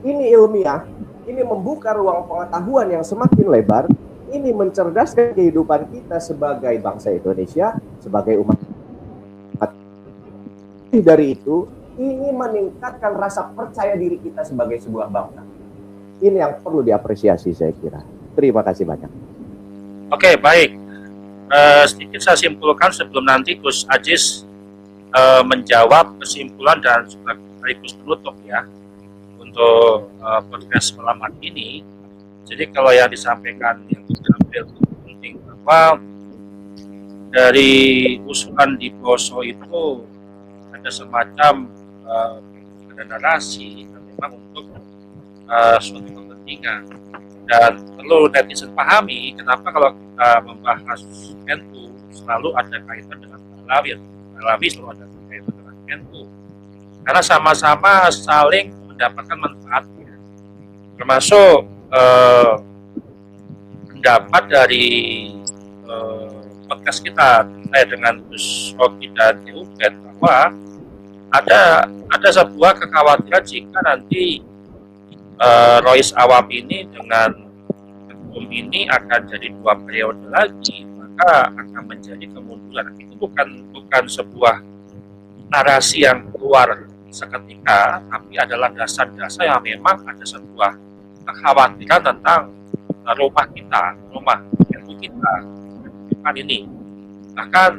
ini ilmiah, ini membuka ruang pengetahuan yang semakin lebar, ini mencerdaskan kehidupan kita sebagai bangsa Indonesia, sebagai umat. Dari itu, ini meningkatkan rasa percaya diri kita sebagai sebuah bangsa. Ini yang perlu diapresiasi saya kira. Terima kasih banyak. Oke, baik. Sedikit saya simpulkan sebelum nanti Gus Aziz menjawab kesimpulan dan sekaligus penutup ya untuk podcast malam hari ini. Jadi kalau yang disampaikan yang diambil penting bahwa dari usulan di Poso itu ada semacam ada narasi memang untuk suatu kepentingan. Dan perlu netizen pahami kenapa kalau kita membahas NU selalu ada kaitan dengan Ba'alawi selalu ada kaitan dengan NU, karena sama-sama saling mendapatkan manfaatnya, termasuk pendapat dari podcast kita dengan Gus Rocky dan Ubed bahwa ada sebuah kekhawatiran jika nanti Rois Awam ini dengan ketum ini akan jadi 2 periode lagi, maka akan menjadi kemunduran. Itu bukan sebuah narasi yang keluar seketika, tapi adalah dasar-dasar yang memang ada sebuah kekhawatiran tentang rumah kita, rumah NU kita kan ini. Bahkan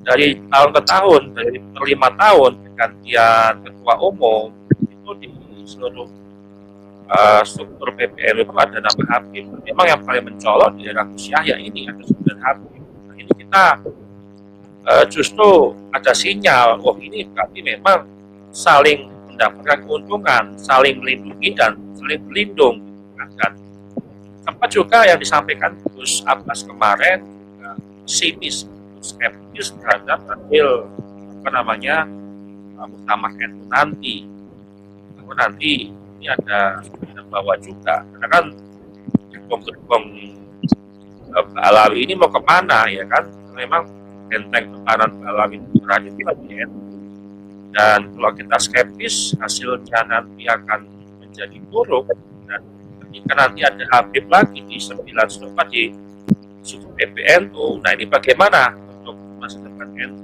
dari tahun ke tahun, dari per 5 tahun pergantian ketua umum itu di seluruh struktur PBNU itu ada nama Habib. Memang yang paling mencolok di era Gus Yahya ini ada 9 Habib. Nah, ini kita justru ada sinyal, ini berarti memang saling mendapatkan keuntungan, saling melindungi dan saling berlindung. Dan sempat juga yang disampaikan Gus Abbas kemarin, sinis, skeptis terhadap hasil muktamar NU nanti. Namun nanti ini ada bawa juga, karena kan gerbong-gerbong Ba'alawi ini mau kemana ya kan? Memang benteng pertahanan Ba'alawi itu berada di NU. Dan kalau kita skeptis, hasilnya nanti akan menjadi buruk. Dan ketika nanti ada Habib lagi di 9 struktur di suku PBNU, nah ini bagaimana untuk masa depan NU?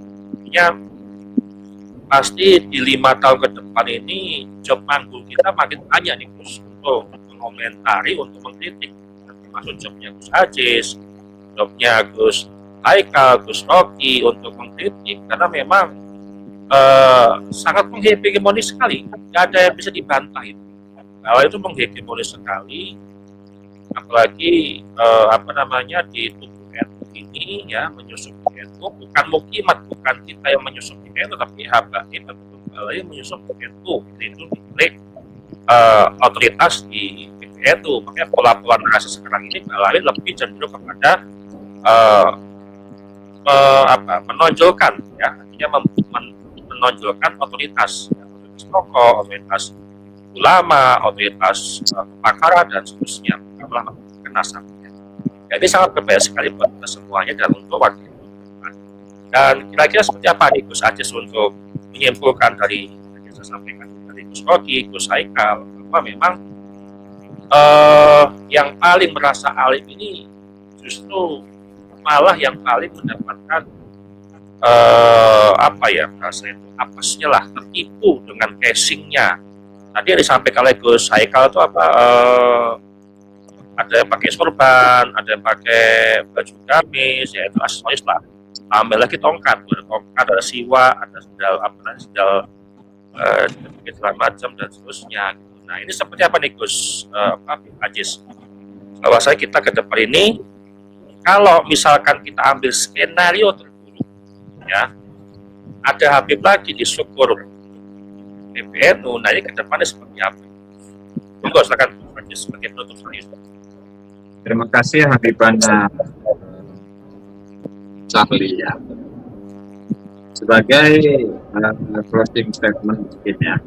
Pasti di 5 tahun ke depan ini job panggung kita makin banyak nih Gus, untuk mengomentari, untuk mengkritik, termasuk jobnya Gus Aziz, jobnya Gus Haikal, Gus Rocky untuk mengkritik, karena memang sangat menghegemoni sekali, tidak ada yang bisa dibantah itu. Bahwa itu menghegemoni sekali, apalagi di tubuh NU ini ya, menyusup NU, bukan mukimat, bukan kita yang menyusup NU, tapi habaib yang menyusup NU itu milik otoritas di NU. Makanya pola-pola narasi sekarang ini Balawi lebih cenderung kepada menonjolkan ya, artinya menonjolkan otoritas, ya, otoritas tokoh, otoritas ulama, otoritas kepakaran dan seterusnya, bukanlah nasab. Ya, ini sangat berbahaya sekali buat kita semuanya dan untuk waktu itu. Dan kira-kira seperti apa nih Gus Aziz untuk menyimpulkan dari yang saya sampaikan dari Gus Rocky, Gus Haikal, bahwa memang yang paling merasa alim ini justru malah yang paling mendapatkan apesnya lah, tertipu dengan casingnya. Tadi yang disampaikan oleh Gus Haikal itu ada yang pakai sorban, ada yang pakai baju gamis, ya itu aksesoris lah. Ambil lagi tongkat, ada siwa, ada sendal segala macam dan seterusnya. Nah ini seperti apa nih Gus Aziz? Bahwasanya kita ke depan ini, kalau misalkan kita ambil skenario terburuk, ya ada Habib lagi di syukur PBNU, nah ini ke depannya seperti apa? Monggo silakan Gus Aziz sebagai penutup selanjutnya. Terima kasih Habibana Charlie ya. Sebagai closing statement mungkin ya.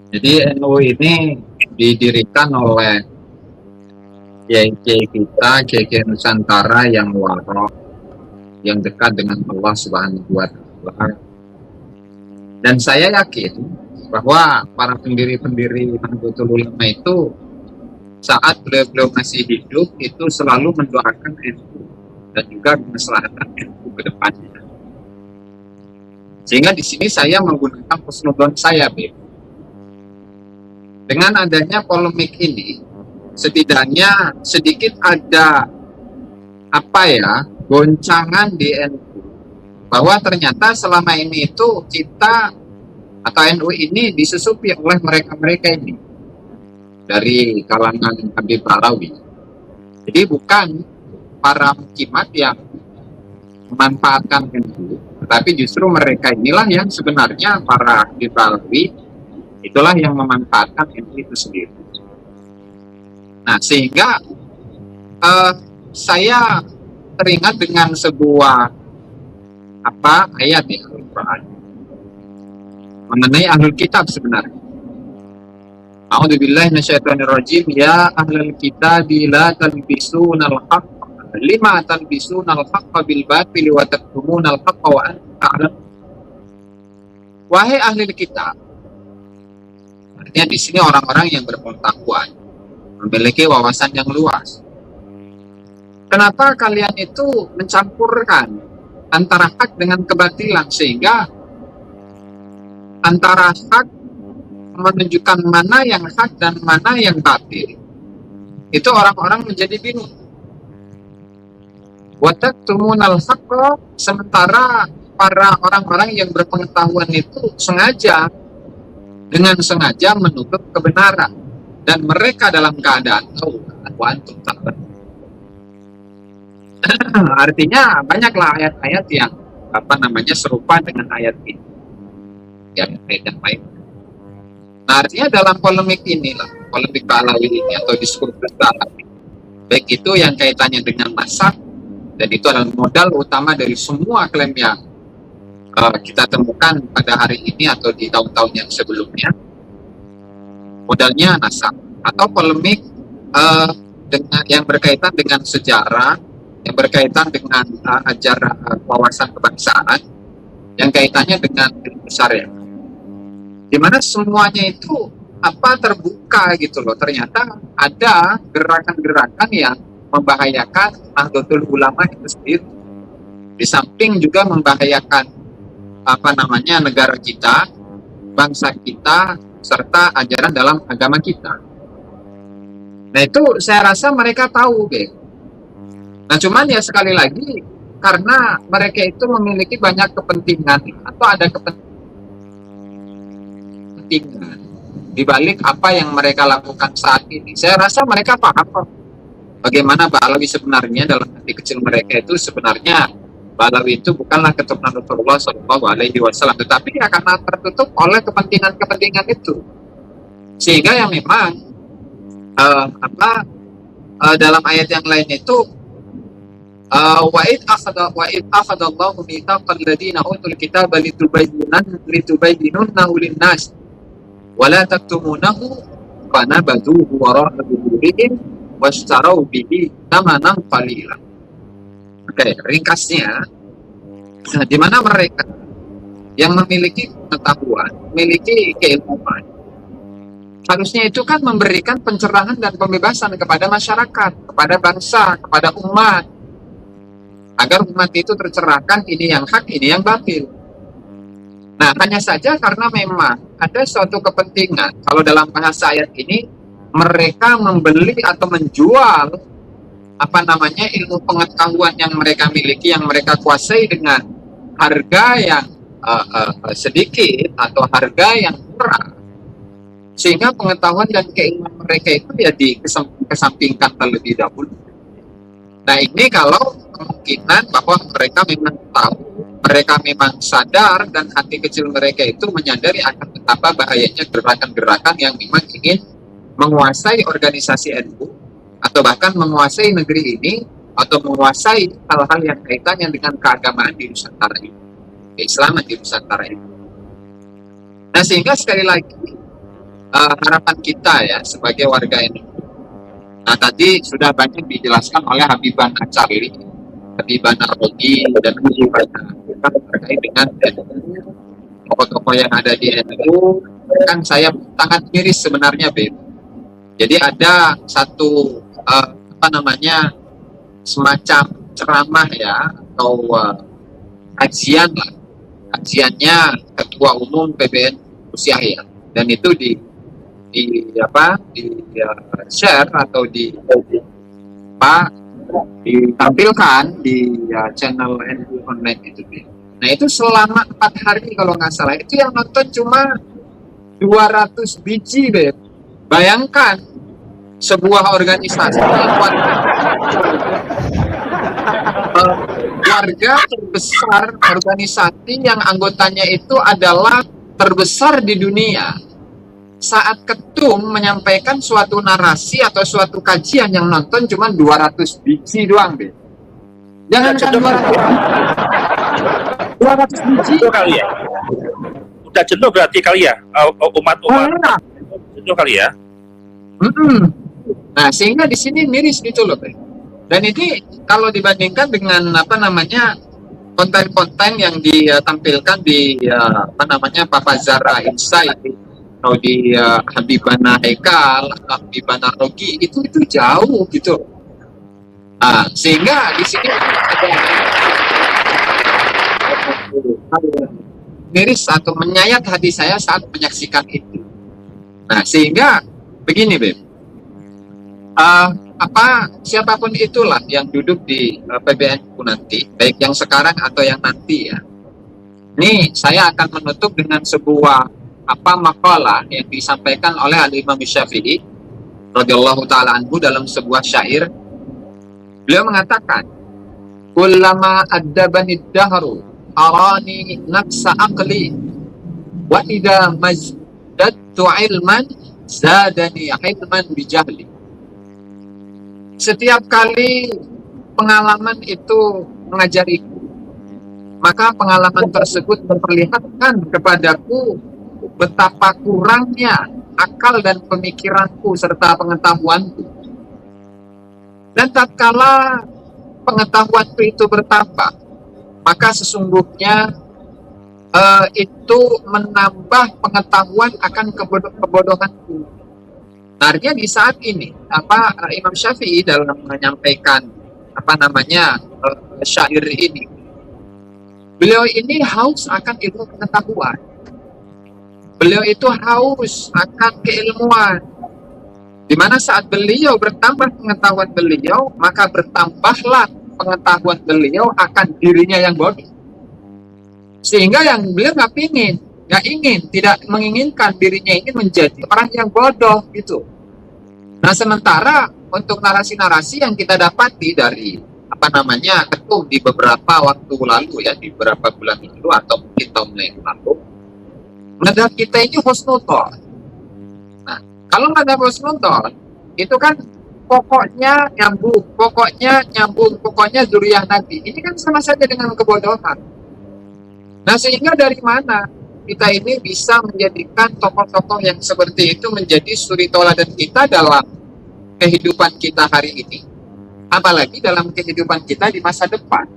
Jadi NU ini didirikan oleh kiai kita, kiai Nusantara yang warok, yang dekat dengan Allah Subhanahu wa Ta'ala. Dan saya yakin bahwa para pendiri-pendiri Nahdlatul Ulama itu saat beliau masih hidup itu selalu mendoakan NU dan juga kemaslahatan NU ke depannya. Sehingga di sini saya menggunakan husnudzon saya, Beb. Dengan adanya polemik ini, setidaknya sedikit ada goncangan di NU bahwa ternyata selama ini itu kita atau NU ini disusupi oleh mereka-mereka ini dari kalangan Habib Balawi. Jadi bukan para mukimat yang memanfaatkan NU, tetapi justru mereka inilah yang sebenarnya para Habib Balawi, itulah yang memanfaatkan NU itu sendiri. Nah sehingga saya teringat dengan sebuah ayat di Al-Quran mengenai ahlul kitab sebenarnya. A'udzubillahi minasyaitonirrajim. Ya ahlul kitab la talbisunal haqq lima talbisunal haqqa bil batil wa taktumunal haqqa wa antum ta'lamun. Wahai ahlul kitab, artinya di sini orang-orang yang berpengetahuan, memiliki wawasan yang luas. Kenapa kalian itu mencampurkan antara hak dengan kebatilan, sehingga antara hak menunjukkan mana yang hak dan mana yang batil itu orang-orang menjadi bingung. Wa taktumunal haqqa, sementara para orang-orang yang berpengetahuan itu dengan sengaja menutup kebenaran dan mereka dalam keadaan tahu. Artinya banyaklah ayat-ayat yang serupa dengan ayat ini, yang lain. Nah artinya dalam polemik inilah, polemik Balawi ini atau diskursus Balawi, baik itu yang kaitannya dengan nasab, dan itu adalah modal utama dari semua klaim yang kita temukan pada hari ini atau di tahun-tahun yang sebelumnya, modalnya nasab, atau polemik dengan yang berkaitan dengan sejarah, yang berkaitan dengan ajaran wawasan kebangsaan, yang kaitannya dengan ilmu syariat, di mana semuanya itu terbuka gitu loh. Ternyata ada gerakan-gerakan yang membahayakan Nahdlatul Ulama itu sendiri, di samping juga membahayakan negara kita, bangsa kita, serta ajaran dalam agama kita. Nah itu saya rasa mereka tahu, Nah cuman ya sekali lagi karena mereka itu memiliki banyak kepentingan atau ada kepentingan di balik apa yang mereka lakukan saat ini. Saya rasa mereka paham kok bagaimana Ba'alawi sebenarnya. Dalam hati kecil mereka itu sebenarnya Ba'alawi itu bukanlah keturunan Rasulullah SAW, tetapi ya karena tertutup oleh kepentingan-kepentingan itu, sehingga yang memang dalam ayat yang lain itu wa'id akhadallahu mitsaqal ladzina utul kitaba litubayyinunnahu lin-nas wa la taktumunahu fanabadhuhu wara'a dhuhurihim washtaraw bihi thamanan qalila. Oke, ringkasnya, di mana mereka yang memiliki pengetahuan, memiliki keilmuan, harusnya itu kan memberikan pencerahan dan pembebasan kepada masyarakat, kepada bangsa, kepada umat, agar umat itu tercerahkan, ini yang hak, ini yang batil. Nah, hanya saja karena memang ada suatu kepentingan, kalau dalam bahasa ayat ini, mereka membeli atau menjual ilmu pengetahuan yang mereka miliki, yang mereka kuasai dengan harga yang sedikit atau harga yang murah, sehingga pengetahuan dan keilmuan mereka itu ya dikesampingkan terlebih dahulu. Nah, ini kalau kemungkinan bahwa mereka memang tahu, mereka memang sadar, dan hati kecil mereka itu menyadari akan betapa bahayanya gerakan-gerakan yang memang ingin menguasai organisasi NU, atau bahkan menguasai negeri ini, atau menguasai hal-hal yang kaitannya dengan keagamaan di Nusantara ini, keislaman di Nusantara ini. Nah, sehingga sekali lagi harapan kita ya sebagai warga NU. Nah, tadi sudah banyak dijelaskan oleh Habibana Charlie, Habibana Rogi, dan Habibana terkait dengan tokoh-tokoh yang ada di NU. Kan saya sangat miris sebenarnya, Beb. Jadi ada satu semacam ceramah ya, atau kajian lah, kajiannya Ketua Umum PBN Gus Yahya, dan itu share atau ditampilkan di channel NU online itu. Nah, itu selama 4 hari kalau nggak salah, itu yang nonton cuma 200 biji, Beb. Bayangkan sebuah organisasi warga terbesar, organisasi yang anggotanya itu adalah terbesar di dunia, saat ketum menyampaikan suatu narasi atau suatu kajian yang nonton cuma 200 biji doang, Be. Jangan kan 200 biji kali ya. Udah jenuh berarti kali ya, umat-umat jenuh kali ya. Nah, sehingga di sini miris gitu loh, Be. Dan ini kalau dibandingkan dengan konten-konten yang ditampilkan di Papa Zara Insight atau di Habibana Haikal, Habibana Rogi, itu jauh gitu. Sehingga di sini ada miris atau menyayat hati saya saat menyaksikan itu. Nah, sehingga begini, Beb. Siapapun itulah yang duduk di PBNU nanti, baik yang sekarang atau yang nanti ya. Ini saya akan menutup dengan sebuah makalah yang disampaikan oleh Al-Imam Syafi'i radhiyallahu taala anhu dalam sebuah syair. Beliau mengatakan, "Kullama addabani dahru arani nafsa aqli wa idza majdadtu ilman zadani ilman bijahli." Setiap kali pengalaman itu mengajariku, maka pengalaman tersebut memperlihatkan kepadaku betapa kurangnya akal dan pemikiranku serta pengetahuanku. Dan tatkala pengetahuanku itu bertambah, maka sesungguhnya itu menambah pengetahuan akan kebodohanku. Nah, artinya di saat ini Imam Syafi'i dalam menyampaikan syair ini, beliau ini haus akan ilmu pengetahuan. Beliau itu haus akan keilmuan. Di mana saat beliau bertambah pengetahuan beliau, maka bertambahlah pengetahuan beliau akan dirinya yang bodoh. Sehingga yang beliau nggak ingin, tidak menginginkan dirinya ini menjadi orang yang bodoh gitu. Nah, sementara untuk narasi-narasi yang kita dapati dari ketum di beberapa waktu lalu ya, di beberapa bulan lalu atau mungkin tahun yang lalu, madhab kita ini husnudzon. Nah, kalau madhab husnudzon itu kan pokoknya nyambung, pokoknya zuriyah Nabi. Ini kan sama saja dengan kebodohan. Nah, sehingga dari mana kita ini bisa menjadikan tokoh-tokoh yang seperti itu menjadi suri tauladan kita dalam kehidupan kita hari ini, apalagi dalam kehidupan kita di masa depan.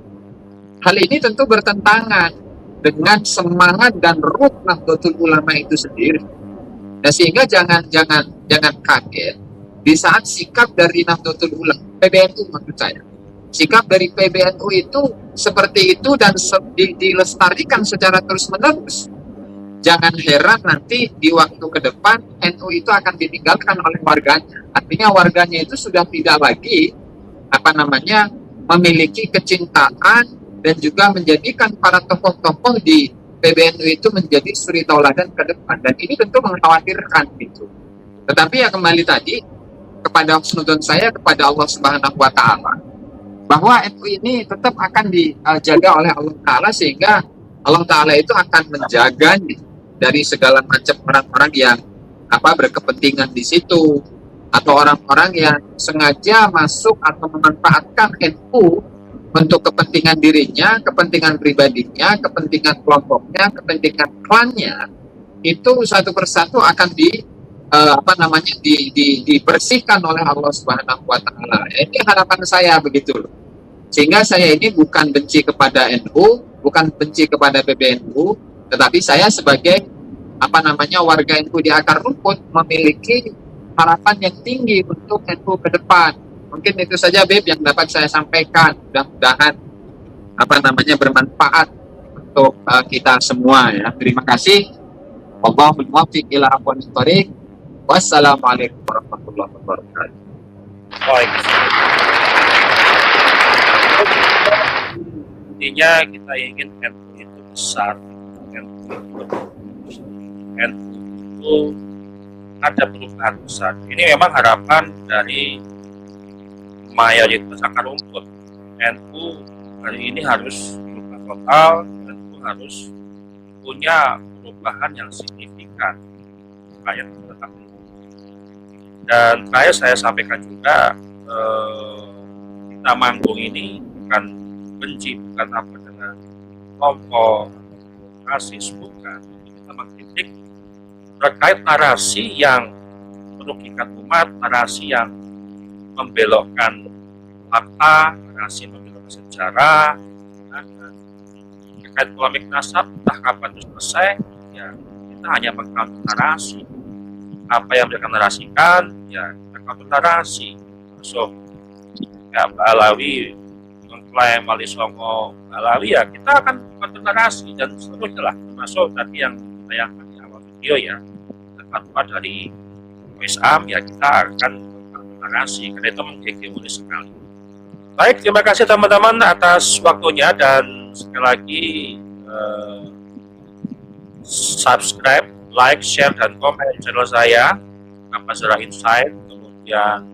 Hal ini tentu bertentangan dengan semangat dan ruh Nahdlatul Ulama itu sendiri. Nah, sehingga jangan kaget di saat sikap dari Nahdlatul Ulama, PBNU maksud saya, sikap dari PBNU itu seperti itu dan dilestarikan secara terus-menerus. Jangan heran nanti di waktu ke depan NU itu akan ditinggalkan oleh warganya. Artinya warganya itu sudah tidak lagi memiliki kecintaan dan juga menjadikan para tokoh-tokoh di PBNU itu menjadi suri tauladan ke depan. Dan ini tentu mengkhawatirkan gitu. Tetapi ya kembali tadi kepada husnudzon saya kepada Allah Subhanahu wa taala bahwa NU ini tetap akan dijaga oleh Allah taala, sehingga Allah taala itu akan menjaganya dari segala macam orang-orang yang berkepentingan di situ, atau orang-orang yang sengaja masuk atau memanfaatkan NU untuk kepentingan dirinya, kepentingan pribadinya, kepentingan kelompoknya, kepentingan klannya, itu satu persatu akan dibersihkan oleh Allah Subhanahu wa taala. Ini harapan saya begitu. Sehingga saya ini bukan benci kepada NU, bukan benci kepada PBNU, tetapi saya sebagai warga NU di akar rumput memiliki harapan yang tinggi untuk NU ke depan. Mungkin itu saja Beb yang dapat saya sampaikan. Mudah-mudahan bermanfaat untuk kita semua ya. Terima kasih. Wallahul muwaffiq ila aqwamit thoriq. Wassalamualaikum warahmatullahi wabarakatuh. Waalaikumsalam. Intinya kita ingin NU itu besar, NU itu ada perubahan besar. Ini memang harapan dari mayoritas akar rumput. NU hari ini harus berubah total, NU harus punya perubahan yang signifikan supaya tetap. Dan terakhir saya sampaikan juga, kita manggung ini bukan benci, bukan dengan kelompok rasis, bukan. Kita mengkritik terkait narasi yang merugikan umat, narasi yang membelokkan fakta, narasi membelokkan sejarah, terkait polemik nasab, entah kapan itu selesai, ya kita hanya mengkaitkan narasi. Apa yang mereka narasikan, ya kita kaitkan narasi. So, ya Alawi mengklaim Wali Songo Alawi, ya kita akan kaitkan narasi dan seterusnya lah, termasuk tadi yang saya di awal video ya, fatwa dari Islam, ya kita akan narasi, karena itu menghegemoni sekali. Baik, terima kasih teman-teman atas waktunya, dan sekali lagi subscribe, like, share, dan komen channel saya Zara Insight, kemudian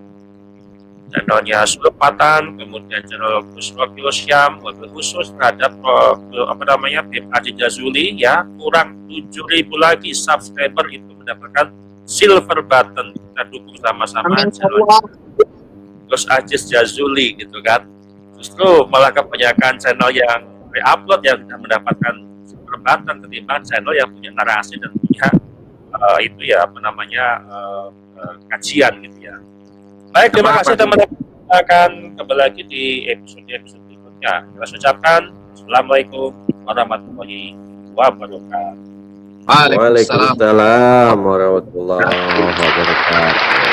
channelnya Sulepatan, kemudian channel Kusrokil Syam, wabil khusus terhadap Bib Haji Jazuli ya, kurang 7.000 lagi subscriber itu mendapatkan silver button. Kita dukung sama-sama channel Gus Aziz Jazuli gitu kan. Justru malah kebanyakan channel yang re-upload yang sudah mendapatkan silver button ketimbang channel yang punya narasi dan punya kajian gitu ya. Baik, terima kasih teman-teman. Kita akan kembali lagi di episode berikutnya. Kita ucapkan Assalamualaikum warahmatullahi wabarakatuh. Waalaikumsalam warahmatullahi wabarakatuh.